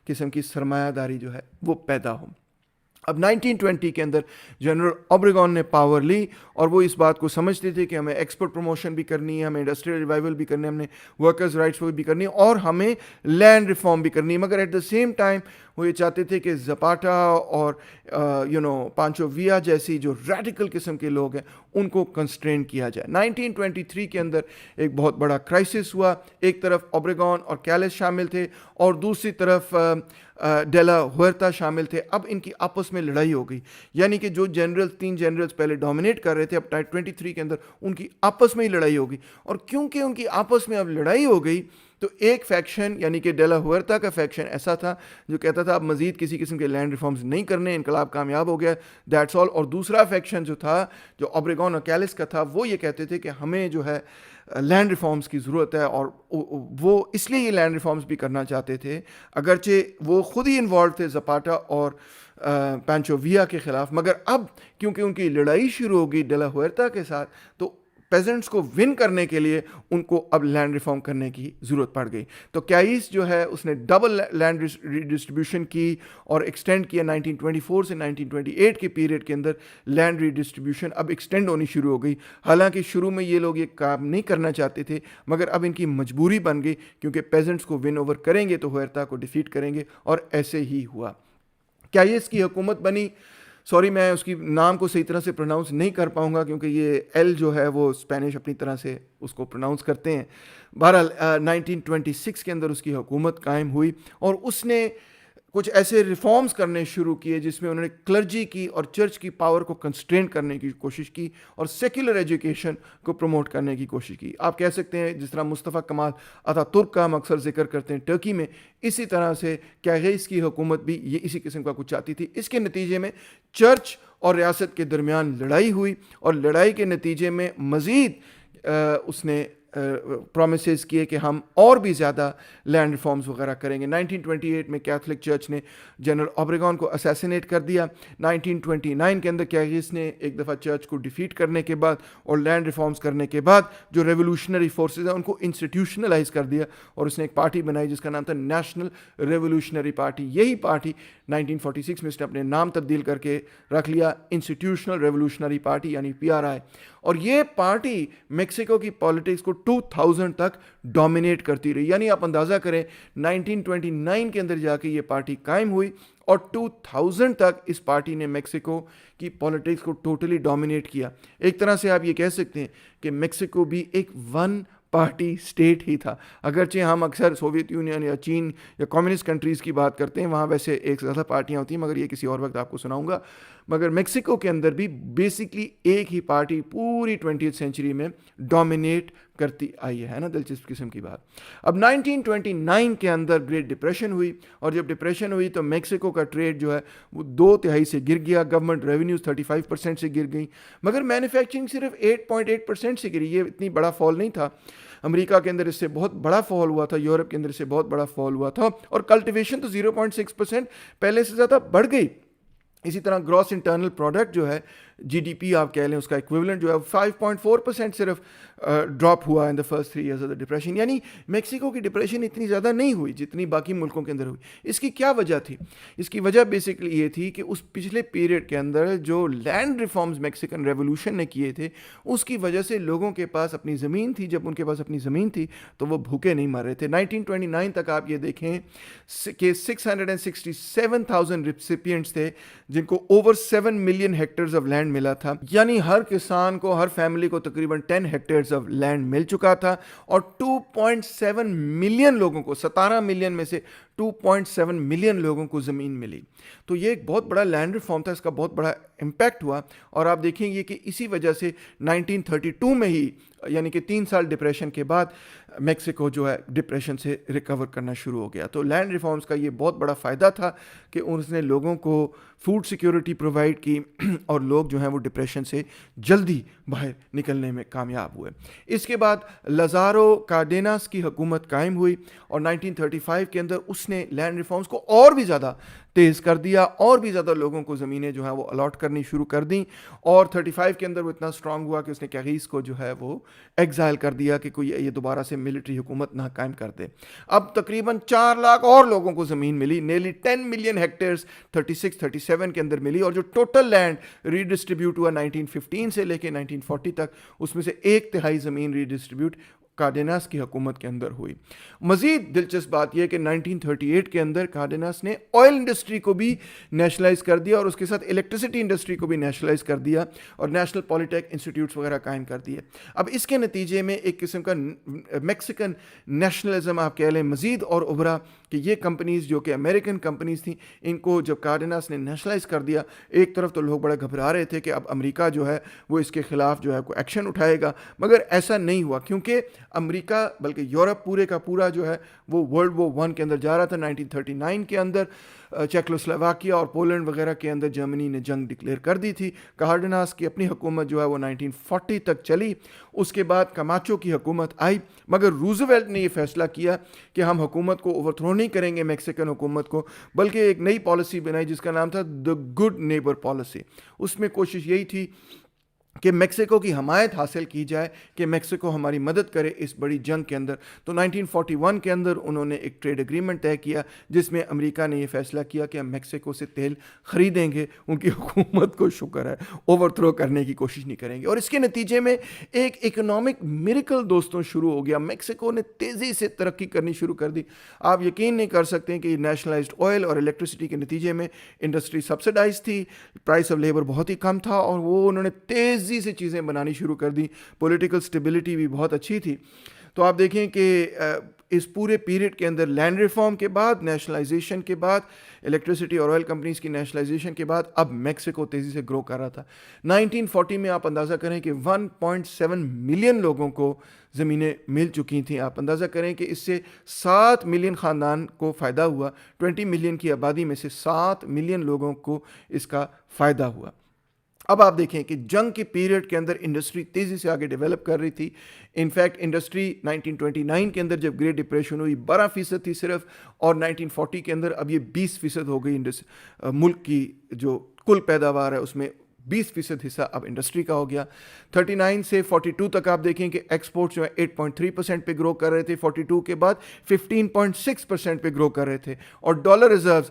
قسم کی سرمایہ داری جو ہے وہ پیدا ہو. اب 1920 کے اندر جنرل اوبریگون نے پاور لی اور وہ اس بات کو سمجھتے تھے کہ ہمیں ایکسپورٹ پروموشن بھی کرنی ہے، ہمیں انڈسٹریل ریوائول بھی کرنی ہے، ہم نے ورکرز رائٹس بھی کرنی ہے اور ہمیں لینڈ ریفارم بھی کرنی ہے. مگر ایٹ دا سیم ٹائم وہ یہ چاہتے تھے کہ زپاٹا اور پانچو ویا جیسی جو ریڈیکل قسم کے لوگ ہیں ان کو کنسٹرین کیا جائے. 1923 کے اندر ایک بہت بڑا کرائسس ہوا. ایک طرف اوبریگون اور کیلس شامل تھے اور دوسری طرف ڈیلا ہوئرتا شامل تھے. اب ان کی آپس میں لڑائی ہو گئی، یعنی کہ جو 3 جنرلز پہلے ڈومینیٹ کر رہے تھے اب 23 کے اندر ان کی آپس میں ہی لڑائی ہو گئی. اور کیونکہ ان کی آپس میں اب لڑائی ہو گئی تو ایک فیکشن یعنی کہ ڈیلا ہوئرتا کا فیکشن ایسا تھا جو کہتا تھا اب مزید کسی قسم کے لینڈ ریفارمز نہیں کرنے، انقلاب کامیاب ہو گیا، دیٹس آل. اور دوسرا فیکشن جو تھا جو اوبریگون اور کیلس کا تھا وہ یہ کہتے تھے کہ ہمیں جو ہے لینڈ ریفارمز کی ضرورت ہے، اور وہ اس لیے یہ لینڈ ریفارمز بھی کرنا چاہتے تھے اگرچہ وہ خود ہی انوالو تھے زپاٹا اور پانچو ویا کے خلاف. مگر اب کیونکہ ان کی لڑائی شروع ہو گئی ڈیلا ہوئرتا کے ساتھ تو پیزنٹس کو ون کرنے کے لیے ان کو اب لینڈ ریفارم کرنے کی ضرورت پڑ گئی. تو کیائس جو ہے اس نے ڈبل لینڈ ریڈسٹریبیوشن کی اور ایکسٹینڈ کیا. 1924 سے 1928 کے پیریڈ کے اندر لینڈ ریڈسٹریبیوشن اب ایکسٹینڈ ہونی شروع ہو گئی. حالانکہ شروع میں یہ لوگ یہ کام نہیں کرنا چاہتے تھے مگر اب ان کی مجبوری بن گئی کیونکہ پیزنٹس کو ون اوور کریں گے تو ہوئرتا کو ڈیفیٹ کریں گے، اور ایسے ہی ہوا. کیائس کی حکومت بنی. سوری میں اس کی نام کو صحیح طرح سے پروناؤنس نہیں کر پاؤں گا کیونکہ یہ ایل جو ہے وہ اسپینش اپنی طرح سے اس کو پروناؤنس کرتے ہیں. بہرحال 1926 کے اندر اس کی حکومت قائم ہوئی اور اس نے کچھ ایسے ریفارمز کرنے شروع کیے جس میں انہوں نے کلرجی کی اور چرچ کی پاور کو کنسٹرین کرنے کی کوشش کی اور سیکولر ایجوکیشن کو پروموٹ کرنے کی کوشش کی. آپ کہہ سکتے ہیں جس طرح مصطفیٰ کمال اتا ترک کا ہم اکثر ذکر کرتے ہیں ٹرکی میں، اسی طرح سے کیائس کی حکومت بھی یہ اسی قسم کا کچھ چاہتی تھی. اس کے نتیجے میں چرچ اور ریاست کے درمیان لڑائی ہوئی اور لڑائی کے نتیجے میں مزید اس نے پرومسز کیے کہ ہم اور بھی زیادہ لینڈ ریفارمز وغیرہ کریں گے. 1928 میں کیتھولک چرچ نے جنرل اوبریگون کو اسیسینیٹ کر دیا. 1929 کے اندر کیائس نے ایک دفعہ چرچ کو ڈیفیٹ کرنے کے بعد اور لینڈ ریفارمز کرنے کے بعد جو ریولوشنری فورسز ہیں ان کو انسٹیٹیوشنلائز کر دیا اور اس نے ایک پارٹی بنائی جس کا نام تھا نیشنل ریولوشنری پارٹی. یہی پارٹی 1946 میں اس نے اپنے نام تبدیل کر کے رکھ لیا انسٹیٹیوشنل ریولوشنری پارٹی یعنی PRI. اور یہ پارٹی میکسیکو کی پالیٹکس کو 2000 تک ڈومینیٹ کرتی رہی. یعنی آپ اندازہ کریں 1929 کے اندر جا کے یہ پارٹی قائم ہوئی اور 2000 تک اس پارٹی نے میکسیکو کی پالیٹکس کو ٹوٹلی ڈومینیٹ کیا. ایک طرح سے آپ یہ کہہ سکتے ہیں کہ میکسیکو بھی ایک ون پارٹی سٹیٹ ہی تھا. اگرچہ ہم اکثر سوویت یونین یا چین یا کمیونسٹ کنٹریز کی بات کرتے ہیں, وہاں ویسے ایک زیادہ پارٹیاں ہوتی ہیں, مگر یہ کسی اور وقت آپ کو سناؤں گا. مگر میکسیکو کے اندر بھی بیسکلی ایک ہی پارٹی پوری 20th سینچری میں ڈومینیٹ کرتی آئی ہے نا, دلچسپ قسم کی بات. اب 1929 کے اندر گریٹ ڈپریشن ہوئی, اور جب ڈپریشن ہوئی تو میکسیکو کا ٹریڈ جو ہے وہ 2/3 سے گر گیا, گورنمنٹ ریونیوز 35% سے گر گئی, مگر مینوفیکچرنگ صرف 8.8% سے گری. یہ اتنی بڑا فال نہیں تھا. امریکہ کے اندر اس سے بہت بڑا فال ہوا تھا, یورپ کے اندر اس سے بہت بڑا فال ہوا تھا, اور کلٹیویشن تو 0.6% پہلے سے زیادہ بڑھ گئی. اسی طرح گراس انٹرنل پروڈکٹ جو ہے, جی ڈی پی آپ کہہ لیں, اس کا ایکویولنٹ جو ہے 5.4% صرف ڈراپ ہوا in the first 3 years of the depression. یعنی میکسیکو کی ڈپریشن اتنی زیادہ نہیں ہوئی جتنی باقی ملکوں کے اندر ہوئی. اس کی کیا وجہ تھی؟ اس کی وجہ بیسکلی یہ تھی کہ اس پچھلے پیریڈ کے اندر جو لینڈ ریفارمز میکسیکن ریولوشن نے کیے تھے, اس کی وجہ سے لوگوں کے پاس اپنی زمین تھی. جب ان کے پاس اپنی زمین تھی تو وہ بھوکے نہیں مر رہے تھے. 1929 تک آپ یہ دیکھیں کہ 667,000 ریسیپینٹس تھے جن کو over 7 million hectares of land ملا تھا. یعنی ہر کسان کو, ہر فیملی کو تقریباً 10 ہیکٹرز آف لینڈ مل چکا تھا, اور 2.7 ملین لوگوں کو, 17 ملین میں سے 2.7 ملین لوگوں کو زمین ملی. تو یہ ایک بہت بڑا لینڈ ریفارم تھا, اس کا بہت بڑا امپیکٹ ہوا. اور آپ دیکھیں گے کہ اسی وجہ سے 1932 میں ہی, یعنی کہ 3 سال ڈپریشن کے بعد, میکسیکو جو ہے ڈپریشن سے ریکور کرنا شروع ہو گیا. تو لینڈ ریفارمز کا یہ بہت بڑا فائدہ تھا کہ اس نے لوگوں کو فوڈ سیکیورٹی پرووائڈ کی, اور لوگ جو ہیں وہ ڈپریشن سے جلدی باہر نکلنے میں کامیاب ہوئے. اس کے بعد لازارو کارڈیناس کی حکومت قائم ہوئی, اور 1935 کے اندر اس نے لینڈ ریفارمز کو اور بھی زیادہ تیز کر دیا, اور بھی زیادہ لوگوں کو زمینیں جو ہیں وہ الاٹ کرنی شروع کر دیں. اور 35 کے اندر وہ اتنا اسٹرانگ ہوا کہ اس نے کیغیز کو جو ہے وہ ایگزائل کر دیا کہ کوئی یہ دوبارہ سے ملٹری حکومت نہ قائم کر دے. اب تقریباً 4 لاکھ اور لوگوں کو زمین ملی, نیرلی 10 ملین ہیکٹرز 36-37 کے اندر ملی, اور جو ٹوٹل لینڈ ری ڈسٹریبیوٹ ہوا 1915 سے لے کے 1940 تک, اس میں سے 1/3 زمین ری ڈسٹریبیوٹ کارڈیناس کی حکومت کے اندر ہوئی. مزید دلچسپ بات یہ کہ 1938 کے اندر کارڈیناس نے آئل انڈسٹری کو بھی نیشنلائز کر دیا, اور اس کے ساتھ الیکٹریسٹی انڈسٹری کو بھی نیشنلائز کر دیا, اور نیشنل پالیٹیک انسٹیٹیوٹس وغیرہ قائم کر دیے. اب اس کے نتیجے میں ایک قسم کا میکسیکن نیشنلزم آپ کہہ لیں مزید اور ابھرا, کہ یہ کمپنیز جو کہ امریکن کمپنیز تھیں, ان کو جب کارڈیناس نے نیشنلائز کر دیا, ایک طرف تو لوگ بڑا گھبرا رہے تھے کہ اب امریکہ جو ہے وہ اس کے خلاف جو ہے کوئی ایکشن اٹھائے گا, مگر ایسا نہیں ہوا, کیونکہ امریکہ بلکہ یورپ پورے کا پورا جو ہے وہ ورلڈ وار 1 کے اندر جا رہا تھا. 1939 کے اندر چیکوسلوواکیا اور پولینڈ وغیرہ کے اندر جرمنی نے جنگ ڈکلیئر کر دی تھی. کارڈیناس کی اپنی حکومت جو ہے وہ 1940 تک چلی. اس کے بعد کماچو کی حکومت آئی, مگر روزویلٹ نے یہ فیصلہ کیا کہ ہم حکومت کو اوور تھرو نہیں کریں گے, میکسیکن حکومت کو, بلکہ ایک نئی پالیسی بنائی جس کا نام تھا دی گڈ نیبر پالیسی. اس میں کوشش یہی تھی کہ میکسیکو کی حمایت حاصل کی جائے, کہ میکسیکو ہماری مدد کرے اس بڑی جنگ کے اندر. تو 1941 کے اندر انہوں نے ایک ٹریڈ ایگریمنٹ طے کیا, جس میں امریکہ نے یہ فیصلہ کیا کہ ہم میکسیکو سے تیل خریدیں گے, ان کی حکومت کو شکر ہے اوور تھرو کرنے کی کوشش نہیں کریں گے. اور اس کے نتیجے میں ایک اکنامک میریکل دوستوں شروع ہو گیا. میکسیکو نے تیزی سے ترقی کرنی شروع کر دی. آپ یقین نہیں کر سکتے کہ نیشنلائزڈ آئل اور الیکٹریسٹی کے نتیجے میں انڈسٹری سبسڈائز تھی, پرائس آف لیبر بہت ہی کم تھا, اور وہ انہوں نے تیزی سے چیزیں بنانی شروع کر دی. پولیٹیکل سٹیبلٹی بھی بہت اچھی تھی. تو آپ دیکھیں کہ اس پورے پیریڈ کے اندر لینڈ ریفارم کے بعد, نیشنلائزیشن کے بعد, الیکٹریسٹی اور آئل کمپنیز کی نیشنلائزیشن کے بعد, اب میکسیکو تیزی سے گرو کر رہا تھا. 1940 میں آپ اندازہ کریں کہ 1.7 ملین لوگوں کو زمینیں مل چکی تھیں. آپ اندازہ کریں کہ اس سے 7 ملین خاندان کو فائدہ ہوا. 20 ملین کی آبادی میں سے 7 ملین لوگوں کو اس کا فائدہ ہوا. اب آپ دیکھیں کہ جنگ کے پیریڈ کے اندر انڈسٹری تیزی سے آگے ڈیولپ کر رہی تھی. انفیکٹ انڈسٹری 1929 کے اندر جب گریٹ ڈپریشن ہوئی 12% تھی صرف, اور 1940 کے اندر اب یہ 20% ہو گئی. ملک کی جو کل پیداوار ہے اس میں 20% حصہ اب انڈسٹری کا ہو گیا. 39 سے 42 تک آپ دیکھیں کہ ایکسپورٹ جو ہے 8.3% پہ گرو کر رہے تھے, 42 کے بعد 15.6% پہ گرو کر رہے تھے, اور ڈالر ریزروز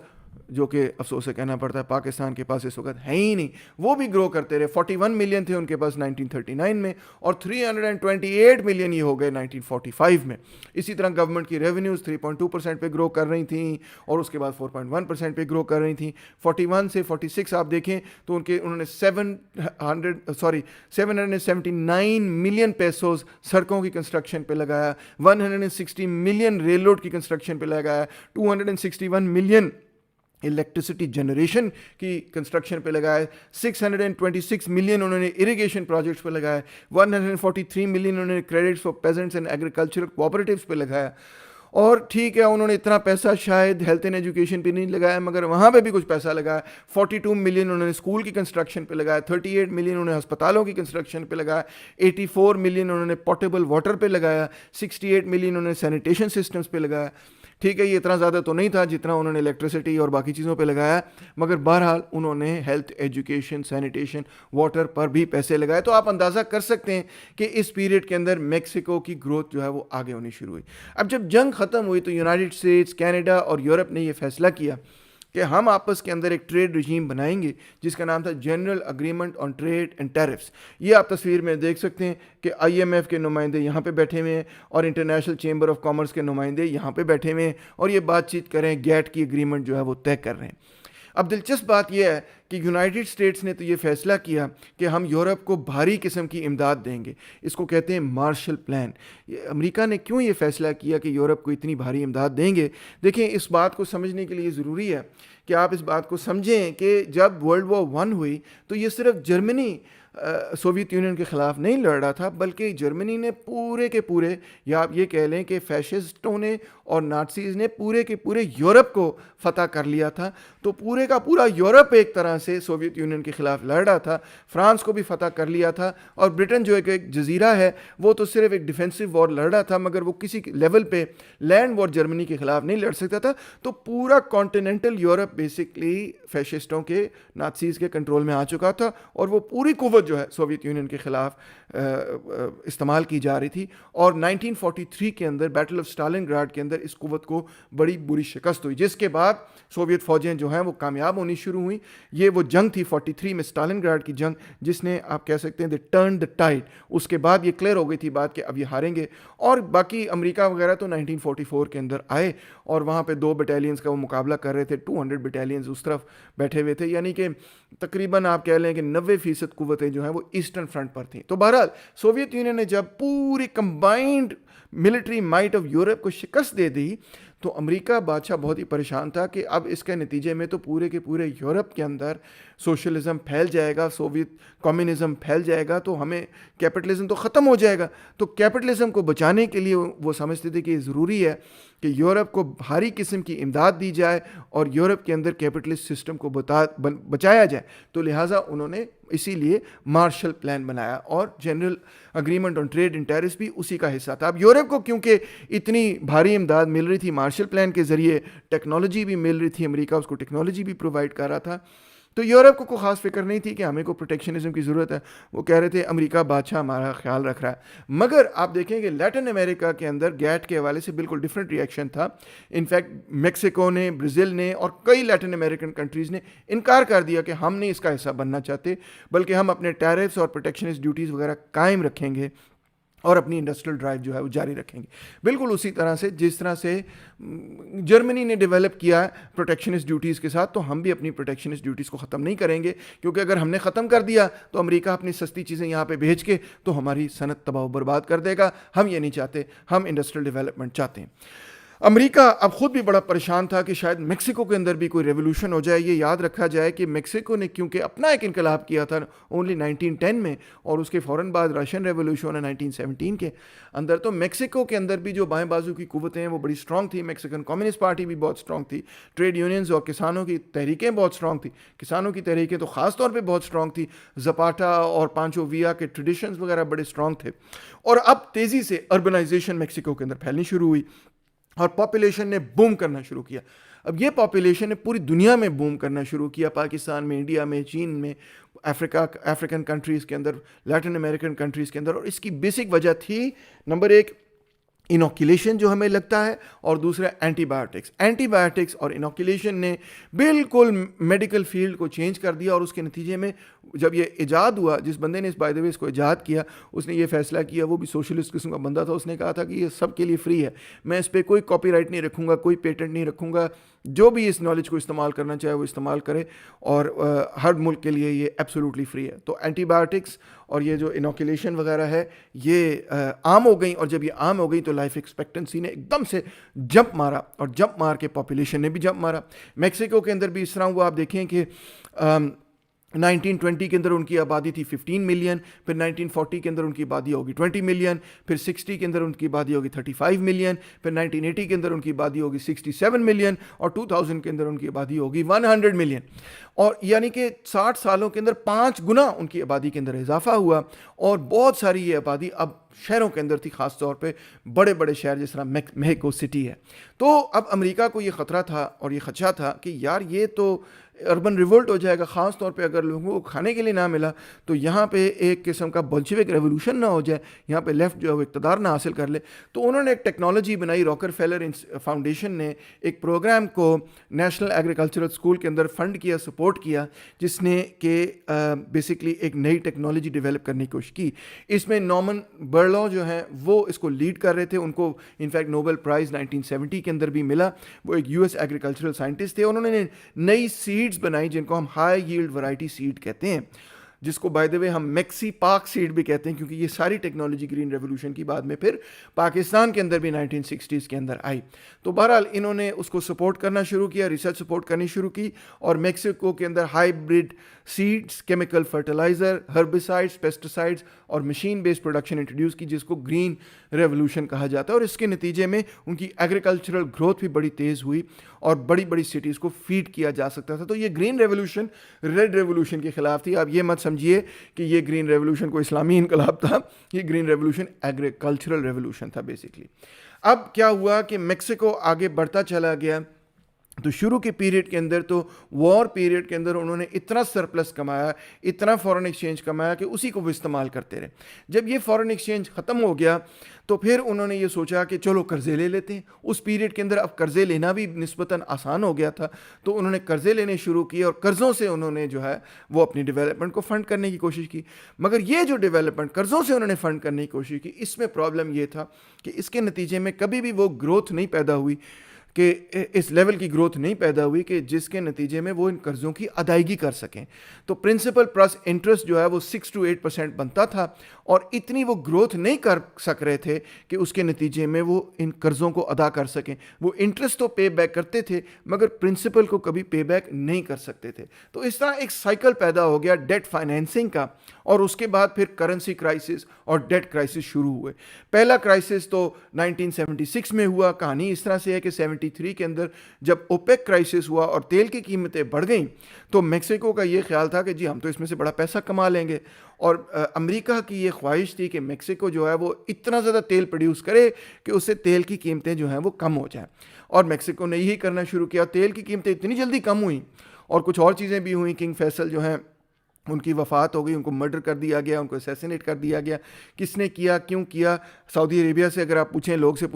جو کہ افسوس سے کہنا پڑتا ہے پاکستان کے پاس اس وقت ہے ہی نہیں، وہ بھی گرو کرتے رہے. 41 ملین تھے ان کے پاس 1939 میں، اور 328 ملین یہ ہو گئے 1945 میں. اسی طرح گورنمنٹ کی ریونیوز 3.2% پہ گرو کر رہی تھیں، اور اس کے بعد 4.1% پہ گرو کر رہی تھیں. 41 سے 46 آپ دیکھیں تو انہوں نے 779 ملین پیسوز سڑکوں کی کنسٹرکشن پہ لگایا، 160 ملین ریل روڈ کی کنسٹرکشن پہ لگایا، 261 ملین الیکٹریسٹی جنریشن کی کنسٹرکشن پہ لگایا، 626 ملین انہوں نے اریگیشن پروجیکٹس پہ لگایا، 143 ملین انہوں نے credits for peasants and agricultural cooperatives پہ لگایا. اور ٹھیک ہے انہوں نے اتنا پیسہ شاید ہیلتھ اینڈ ایجوکیشن پہ نہیں لگایا، مگر وہاں پہ بھی کچھ پیسہ لگایا. 42 ملین انہوں نے اسکول کی کنسٹرکشن پہ لگایا، 38 ملین انہوں نے ہسپتالوں کی کنسٹرکشن پہ لگایا، 84 ملین انہوں نے پورٹیبل واٹر پہ لگایا، 68 ملین انہوں نے سینیٹیشن سسٹمز پہ لگایا. ٹھیک ہے یہ اتنا زیادہ تو نہیں تھا جتنا انہوں نے الیکٹریسٹی اور باقی چیزوں پہ لگایا، مگر بہرحال انہوں نے ہیلتھ، ایجوکیشن، سینیٹیشن، واٹر پر بھی پیسے لگائے. تو آپ اندازہ کر سکتے ہیں کہ اس پیریڈ کے اندر میکسیکو کی گروتھ جو ہے وہ آگے ہونی شروع ہوئی. اب جب جنگ ختم ہوئی تو یونائٹڈ اسٹیٹس، کینیڈا اور یورپ نے یہ فیصلہ کیا کہ ہم آپس کے اندر ایک ٹریڈ رجیم بنائیں گے جس کا نام تھا General Agreement on Trade and Tariffs. یہ آپ تصویر میں دیکھ سکتے ہیں کہ IMF کے نمائندے یہاں پہ بیٹھے ہوئے ہیں، اور انٹرنیشنل چیمبر آف کامرس کے نمائندے یہاں پہ بیٹھے ہوئے ہیں، اور یہ بات چیت کریں، گیٹ کی اگریمنٹ جو ہے وہ طے کر رہے ہیں. اب دلچسپ بات یہ ہے کہ یونائٹڈ اسٹیٹس نے تو یہ فیصلہ کیا کہ ہم یورپ کو بھاری قسم کی امداد دیں گے، اس کو کہتے ہیں مارشل پلان. امریکا نے کیوں یہ فیصلہ کیا کہ یورپ کو اتنی بھاری امداد دیں گے؟ دیکھیں اس بات کو سمجھنے کے لیے ضروری ہے کہ آپ اس بات کو سمجھیں کہ جب ورلڈ وار 1 ہوئی تو یہ صرف جرمنی سوویت یونین کے خلاف نہیں لڑ رہا تھا، بلکہ جرمنی نے پورے کے پورے، یا آپ یہ کہہ لیں کہ فیشسٹوں نے اور نازیز نے پورے کے پورے یورپ کو فتح کر لیا تھا. تو پورے کا پورا یورپ ایک طرح سے سوویت یونین کے خلاف لڑ رہا تھا. فرانس کو بھی فتح کر لیا تھا، اور برٹن جو ایک جزیرہ ہے وہ تو صرف ایک ڈیفینسو وار لڑ رہا تھا، مگر وہ کسی لیول پہ لینڈ وار جرمنی کے خلاف نہیں لڑ سکتا تھا. تو پورا کانٹیننٹل یورپ بیسکلی فیشسٹوں کے، نازیز کے کنٹرول میں آ چکا تھا، اور وہ پوری قوت جو ہے سوویت یونین کے خلاف استعمال کی جا رہی تھی. اور 1943 کے اندر بیٹل آف اسٹالن گراڈ کے اندر اس قوت کو بڑی بری شکست ہوئی، جس کے بعد سوویت فوجیں جو ہیں وہ کامیاب ہونی شروع ہوئیں. یہ وہ جنگ تھی 43 میں، اسٹالن گراڈ کی جنگ، جس نے آپ کہہ سکتے ہیں دے ٹرن دا ٹائڈ. اس کے بعد یہ کلیئر ہو گئی تھی بات کہ اب یہ ہاریں گے. اور باقی امریکہ وغیرہ تو 1944 کے اندر آئے، اور وہاں پہ 2 بٹالینز کا وہ مقابلہ کر رہے تھے. 200 بٹالینز اس طرف بیٹھے ہوئے تھے، یعنی کہ تقریباً آپ کہہ لیں کہ 90% قوتیں جو ہیں وہ ایسٹرن فرنٹ پر تھیں. تو بہرحال سوویت یونین نے جب پوری combined military might of Europe کو شکست دے دی تو امریکہ بادشاہ بہت ہی پریشان تھا کہ اب اس کے نتیجے میں تو پورے کے پورے یورپ کے اندر سوشلزم پھیل جائے گا، سوویت کمیونزم پھیل جائے گا، تو ہمیں کیپٹلزم تو ختم ہو جائے گا. تو کیپٹلزم کو بچانے کے لیے وہ سمجھتے تھے کہ یہ ضروری ہے کہ یورپ کو بھاری قسم کی امداد دی جائے اور یورپ کے اندر کیپٹلسٹ سسٹم کو بچایا جائے. تو لہٰذا انہوں نے اسی لیے مارشل پلان بنایا، اور General Agreement on Trade and Tariffs بھی اسی کا حصہ تھا. اب یورپ کو کیونکہ اتنی بھاری امداد مل رہی تھی مارشل پلان کے ذریعے، ٹیکنالوجی بھی مل رہی تھی، امریکہ اس کو ٹیکنالوجی بھی پرووائڈ کر رہا تھا، تو یورپ کو کوئی خاص فکر نہیں تھی کہ ہمیں کو پروٹیکشنزم کی ضرورت ہے. وہ کہہ رہے تھے امریکہ بادشاہ ہمارا خیال رکھ رہا ہے. مگر آپ دیکھیں کہ لیٹن امریکہ کے اندر گیٹ کے حوالے سے بالکل ڈیفرنٹ ریئیکشن تھا. انفیکٹ میکسیکو نے، برازیل نے اور کئی لیٹن امریکن کنٹریز نے انکار کر دیا کہ ہم نہیں اس کا حصہ بننا چاہتے، بلکہ ہم اپنے ٹیرفس اور پروٹیکشنسٹ ڈیوٹیز وغیرہ قائم رکھیں گے اور اپنی انڈسٹریل ڈرائیو جو ہے وہ جاری رکھیں گے. بالکل اسی طرح سے جس طرح سے جرمنی نے ڈیولپ کیا پروٹیکشنسٹ ڈیوٹیز کے ساتھ، تو ہم بھی اپنی پروٹیکشنسٹ ڈیوٹیز کو ختم نہیں کریں گے، کیونکہ اگر ہم نے ختم کر دیا تو امریکہ اپنی سستی چیزیں یہاں پہ بھیج کے تو ہماری صنعت تباہ و برباد کر دے گا. ہم یہ نہیں چاہتے، ہم انڈسٹریل ڈیولپمنٹ چاہتے ہیں. امریکہ اب خود بھی بڑا پریشان تھا کہ شاید میکسیکو کے اندر بھی کوئی ریولوشن ہو جائے. یہ یاد رکھا جائے کہ میکسیکو نے کیونکہ اپنا ایک انقلاب کیا تھا اونلی 1910 میں، اور اس کے فوراً بعد رشین ریولوشن ہے 1917 کے اندر، تو میکسیکو کے اندر بھی جو بائیں بازو کی قوتیں ہیں وہ بڑی اسٹرانگ تھی. میکسیکن کمیونسٹ پارٹی بھی بہت اسٹرانگ تھی، ٹریڈ یونینز اور کسانوں کی تحریکیں بہت اسٹرانگ تھی. کسانوں کی تحریکیں تو خاص طور پہ بہت اسٹرانگ تھی. زپاٹا اور پانچو ویا کے ٹریڈیشنز وغیرہ بڑے اسٹرانگ تھے. اور اب تیزی سے اربنائزیشن میکسیکو کے اندر پھیلنی شروع ہوئی اور پاپولیشن نے بوم کرنا شروع کیا. اب یہ پاپولیشن نے پوری دنیا میں بوم کرنا شروع کیا، پاکستان میں، انڈیا میں، چین میں، افریقن کنٹریز کے اندر، لیٹن امریکن کنٹریز کے اندر. اور اس کی بیسک وجہ تھی نمبر 1 انوکولیشن جو ہمیں لگتا ہے، اور دوسرا اینٹی بایوٹکس اور انوکولیشن نے بالکل میڈیکل فیلڈ کو چینج کر دیا، اور اس کے نتیجے میں جب یہ ایجاد ہوا، جس بندے نے بائی دا وے اس کو ایجاد کیا، اس نے یہ فیصلہ کیا، وہ بھی سوشلسٹ قسم کا بندہ تھا، اس نے کہا تھا کہ یہ سب کے لیے فری ہے، میں اس پہ کوئی کاپی رائٹ نہیں رکھوں گا، کوئی پیٹنٹ نہیں رکھوں گا، جو بھی اس نالج کو استعمال کرنا چاہے وہ استعمال کرے، اور ہر ملک کے لیے یہ ایبسولوٹلی فری ہے۔ تو اینٹی بایوٹکس اور یہ جو انوکولیشن وغیرہ ہے یہ عام ہو گئیں، اور جب یہ عام ہو گئی تو لائف ایکسپیکٹنسی نے ایک دم سے جمپ مارا، اور جمپ مار کے پاپولیشن نے بھی جمپ مارا۔ میکسیکو کے اندر بھی اس طرح ہوا، آپ دیکھیں کہ 1920 کے اندر ان کی آبادی تھی 15 ملین، پھر 1940 کے اندر ان کی آبادی ہوگی 20 ملین، پھر 60 کے اندر ان کی آبادی ہوگی 35 ملین، پھر 1980 کے اندر ان کی آبادی ہوگی 67 ملین، اور 2000 کے اندر ان کی آبادی ہوگی 100 ملین، اور یعنی کہ 60 سالوں کے اندر 5 گنا ان کی آبادی کے اندر اضافہ ہوا، اور بہت ساری یہ آبادی اب شہروں کے اندر تھی، خاص طور پہ بڑے بڑے شہر جس طرح میکسیکو سٹی ہے۔ تو اب امریکہ کو یہ خطرہ تھا اور یہ خدشہ تھا کہ یار یہ تو اربن ریولٹ ہو جائے گا، خاص طور پہ اگر لوگوں کو کھانے کے لیے نہ ملا تو یہاں پہ ایک قسم کا بولشوک ریولوشن نہ ہو جائے، یہاں پہ لیفٹ جو ہے وہ اقتدار نہ حاصل کر لے۔ تو انہوں نے ایک ٹیکنالوجی بنائی، راکر فیلر فاؤنڈیشن نے ایک پروگرام کو نیشنل ایگریکلچرل اسکول کے اندر فنڈ کیا، سپورٹ کیا، جس نے کہ بیسکلی ایک نئی ٹیکنالوجی ڈیولپ کرنے کی کوشش کی۔ اس میں نارمن برلو جو ہیں وہ اس کو لیڈ کر رہے تھے، ان کو انفیکٹ نوبل پرائز 1970 کے اندر بھی ملا، وہ ایک US ایگریکلچرل سائنٹسٹ تھے۔ انہوں نے نئی سیڈز بنائی جن کو ہم ہائی ییلڈ ورائٹی سیڈ کہتے ہیں، جس کو بائی دا وے ہم میکسی پاک سیڈ بھی کہتے ہیں، کیونکہ یہ ساری ٹیکنالوجی گرین ریولوشن کی بعد میں پھر پاکستان کے اندر بھی 1960s کے اندر آئی۔ تو بہرحال انہوں نے اس کو سپورٹ کرنا شروع کیا، ریسرچ سپورٹ کرنی شروع کی، اور میکسیکو کے اندر hybrid seeds, chemical fertilizer, herbicides, pesticides اور مشین بیس پروڈکشن انٹروڈیوس کی، جس کو گرین ریولوشن کہا جاتا ہے، اور اس کے نتیجے میں ان کی ایگریکلچرل گروتھ بھی بڑی تیز ہوئی اور بڑی بڑی سٹیز کو فیڈ کیا جا سکتا تھا۔ تو یہ گرین ریولوشن ریڈ ریولوشن کے خلاف تھی۔ آپ یہ مت سمجھیے کہ یہ گرین ریولوشن کو اسلامی انقلاب تھا، یہ گرین ریولوشن ایگریکلچرل ریولوشن تھا بیسکلی۔ اب کیا ہوا کہ میکسیکو آگے بڑھتا چلا گیا، تو شروع کے پیریڈ کے اندر، تو وار پیریڈ کے اندر انہوں نے اتنا سرپلس کمایا، اتنا فورن ایکسچینج کمایا کہ اسی کو وہ استعمال کرتے رہے۔ جب یہ فورن ایکسچینج ختم ہو گیا تو پھر انہوں نے یہ سوچا کہ چلو قرضے لے لیتے ہیں۔ اس پیریڈ کے اندر اب قرضے لینا بھی نسبتاً آسان ہو گیا تھا، تو انہوں نے قرضے لینے شروع کیے، اور قرضوں سے انہوں نے جو ہے وہ اپنی ڈیولپمنٹ کو فنڈ کرنے کی کوشش کی۔ مگر یہ جو ڈیولپمنٹ قرضوں سے انہوں نے فنڈ کرنے کی کوشش کی، اس میں پرابلم یہ تھا کہ اس کے نتیجے میں کبھی بھی وہ گروتھ نہیں پیدا ہوئی، کہ اس لیول کی گروتھ نہیں پیدا ہوئی کہ جس کے نتیجے میں وہ ان قرضوں کی ادائیگی کر سکیں۔ تو پرنسپل پلس انٹرسٹ جو ہے وہ 6 to 8% بنتا تھا، اور اتنی وہ گروتھ نہیں کر سک رہے تھے کہ اس کے نتیجے میں وہ ان قرضوں کو ادا کر سکیں۔ وہ انٹرسٹ تو پے بیک کرتے تھے مگر پرنسپل کو کبھی پے بیک نہیں کر سکتے تھے۔ تو اس طرح ایک سائیکل پیدا ہو گیا ڈیٹ فائنینسنگ کا، اور اس کے بعد پھر کرنسی کرائسس اور ڈیٹ کرائسس شروع ہوئے۔ پہلا کرائسس تو 1976 میں ہوا۔ کہانی اس طرح سے ہے کہ 73 کے اندر جب اوپیک کرائسس ہوا اور تیل کی قیمتیں بڑھ گئیں، تو میکسیکو کا یہ خیال تھا کہ جی ہم تو اس میں سے بڑا پیسہ کما لیں گے، اور امریکہ کی یہ خواہش تھی کہ میکسیکو جو ہے وہ اتنا زیادہ تیل پروڈیوس کرے کہ اس سے تیل کی قیمتیں جو ہیں وہ کم ہو جائیں، اور میکسیکو نے یہی کرنا شروع کیا۔ تیل کی قیمتیں اتنی جلدی کم ہوئیں، اور کچھ اور چیزیں بھی ہوئیں۔ کنگ فیصل جو ہیں ان کی وفات ہو گئی، ان کو مرڈر کر دیا گیا، ان کو اسیسینیٹ کر دیا گیا۔ کس نے کیا، کیوں کیا؟ سعودی عربیہ سے اگر آپ پوچھیں، لوگوں سے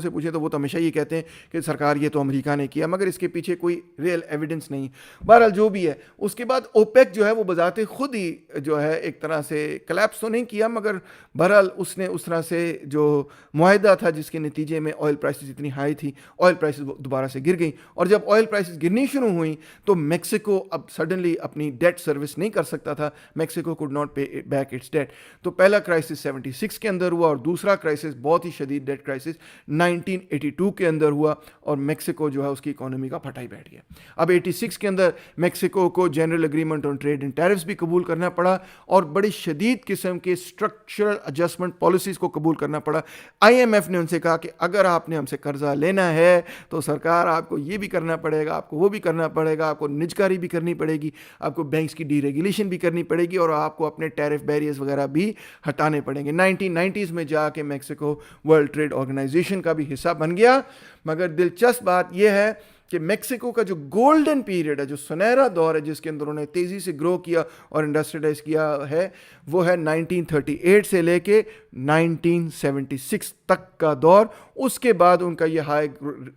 پوچھیں تو وہ تو ہمیشہ یہ کہتے ہیں کہ سرکار یہ تو امریکہ نے کیا، مگر اس کے پیچھے کوئی ریئل ایویڈنس نہیں۔ بہرحال جو بھی ہے، اس کے بعد اوپیک جو ہے وہ بذات خود ہی جو ہے ایک طرح سے کلیپس تو نہیں کیا، مگر بہرحال اس نے اس طرح سے جو معاہدہ تھا جس کے نتیجے میں آئل پرائسز اتنی ہائی تھی، آئل پرائسز دوبارہ سے گر گئیں، اور جب آئل پرائسز گرنی شروع ہوئیں تو میکسیکو اب سڈنلی اپنی ڈیٹ سروس نہیں کر سکتا تھا۔ Mexico could not pay back its debt۔ تو پہلا کرائسس 76 کے اندر ہوا، اور دوسرا کرائسس بہت ہی شدید ڈیٹ کرائسس 1982 کے اندر ہوا، اور میکسیکو جو ہے اس کی اکانومی کا پھٹا ہی بیٹھ گیا۔ اب 86 کے اندر میکسیکو کو General Agreement on Trade and Tariffs بھی قبول کرنا پڑا، اور بڑی شدید قسم کے اسٹرکچرل ایڈجسٹمنٹ پالیسیز کو قبول کرنا پڑا۔ IMF نے ان سے کہا کہ اگر آپ نے ہم سے قرضہ لینا ہے تو سرکار آپ کو یہ بھی کرنا پڑے گا، آپ کو وہ بھی کرنا پڑے گا، آپ کو نجکاری بھی کرنی پڑے گی، آپ کو بینکس کی ڈی ریگولیشن بھی کرنی پڑے گی، اور آپ کو اپنے ٹیرف بیریئرز وغیرہ بھی ہٹانے پڑیں گے۔ 1990s میں جا کے میکسیکو ورلڈ ٹریڈ آرگنائزیشن کا بھی حصہ بن گیا۔ مگر دلچسپ بات یہ ہے کہ میکسیکو کا جو گولڈن پیریڈ ہے, جو سنہرا دور ہے جس کے اندر انہوں نے تیزی سے گرو کیا اور انڈسٹریلائز کیا ہے, وہ ہے 1938 سے لے کے 1976 تک کا دور. اس کے بعد ان کا یہ ہائی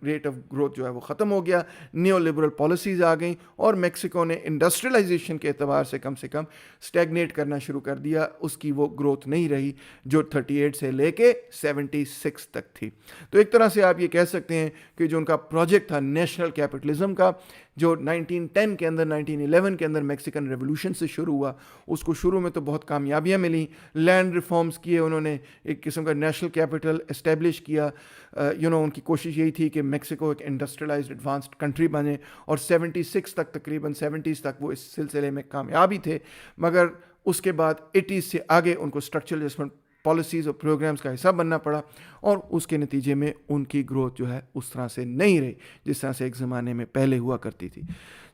ریٹ آف گروتھ جو ہے وہ ختم ہو گیا, نیو لبرل پالیسیز آ گئیں اور میکسیکو نے انڈسٹریلائزیشن کے اعتبار سے کم اسٹیگنیٹ کرنا شروع کر دیا. اس کی وہ گروتھ نہیں رہی جو 38 سے لے کے 76 تک تھی. تو ایک طرح سے آپ یہ کہہ سکتے ہیں کہ جو ان کا پروجیکٹ تھا نیشنل کیپٹلزم کا, جو 1910 کے اندر 1911 کے اندر میکسیکن ریولوشن سے شروع ہوا, اس کو شروع میں تو بہت کامیابیاں ملیں, لینڈ ریفارمز کیے انہوں نے, ایک قسم کا نیشنل کیپٹل اسٹیبلش کیا. ان کی کوشش یہی تھی کہ میکسیکو ایک انڈسٹریلائزڈ ایڈوانسڈ کنٹری بنے, اور 76 تک تقریباً 70s تک وہ اس سلسلے میں کامیابی تھے. مگر اس کے بعد 80s سے آگے ان کو اسٹرکچرل ایڈجسٹمنٹ پالیسیز اور پروگرامز کا حصہ بننا پڑا, اور اس کے نتیجے میں ان کی گروتھ جو ہے اس طرح سے نہیں رہی جس طرح سے ایک زمانے میں پہلے ہوا کرتی تھی.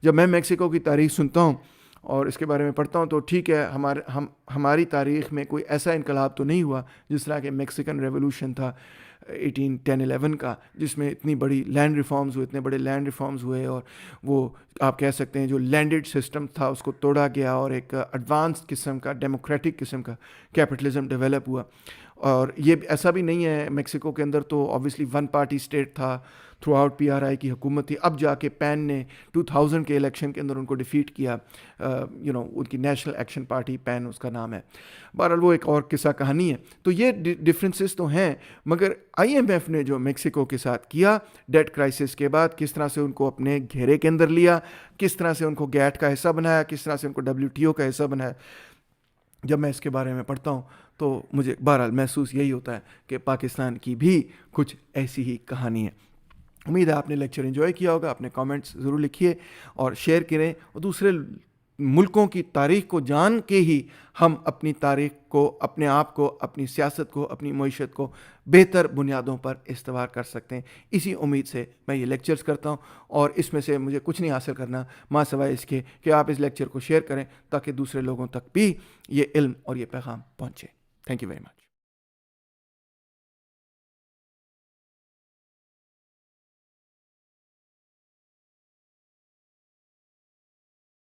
جب میں میکسیکو کی تاریخ سنتا ہوں اور اس کے بارے میں پڑھتا ہوں تو ٹھیک ہے, ہماری تاریخ میں کوئی ایسا انقلاب تو نہیں ہوا جس طرح کہ میکسیکن ریولوشن تھا 1810-11 کا, جس میں اتنی بڑی لینڈ ریفارمز ہوئے, اتنے بڑے لینڈ ریفارمز ہوئے, اور وہ آپ کہہ سکتے ہیں جو لینڈڈ سسٹم تھا اس کو توڑا گیا اور ایک ایڈوانس قسم کا ڈیموکریٹک قسم کا کیپٹلزم ڈیولپ ہوا. اور یہ ایسا بھی نہیں ہے, میکسیکو کے اندر تو آبویسلی ون پارٹی اسٹیٹ تھا, تھرو آؤٹ PRI کی حکومت تھی. اب جا کے پین نے 2000 کے الیکشن کے اندر ان کو ڈیفیٹ کیا, ان کی نیشنل ایکشن پارٹی, پین اس کا نام ہے. بہرحال وہ ایک اور قصہ کہانی ہے. تو یہ ڈفرینسز تو ہیں, مگر IMF نے جو میکسیکو کے ساتھ کیا ڈیٹ کرائسس کے بعد, کس طرح سے ان کو اپنے گھیرے کے اندر لیا, کس طرح سے ان کو گیٹ کا حصہ بنایا, کس طرح سے ان کو WTO کا حصہ بنایا, جب میں اس کے بارے میں پڑھتا ہوں تو مجھے بہرحال محسوس یہی ہوتا ہے کہ پاکستان کی بھی کچھ ایسی ہی کہانی ہے. امید ہے آپ نے لیکچر انجوائے کیا ہوگا. اپنے کامنٹس ضرور لکھیے اور شیئر کریں, اور دوسرے ملکوں کی تاریخ کو جان کے ہی ہم اپنی تاریخ کو, اپنے آپ کو, اپنی سیاست کو, اپنی معیشت کو بہتر بنیادوں پر استوار کر سکتے ہیں. اسی امید سے میں یہ لیکچرز کرتا ہوں, اور اس میں سے مجھے کچھ نہیں حاصل کرنا ماں سوائے اس کے کہ آپ اس لیکچر کو شیئر کریں تاکہ دوسرے لوگوں تک بھی یہ علم اور یہ پیغام پہنچے. Thank you very much.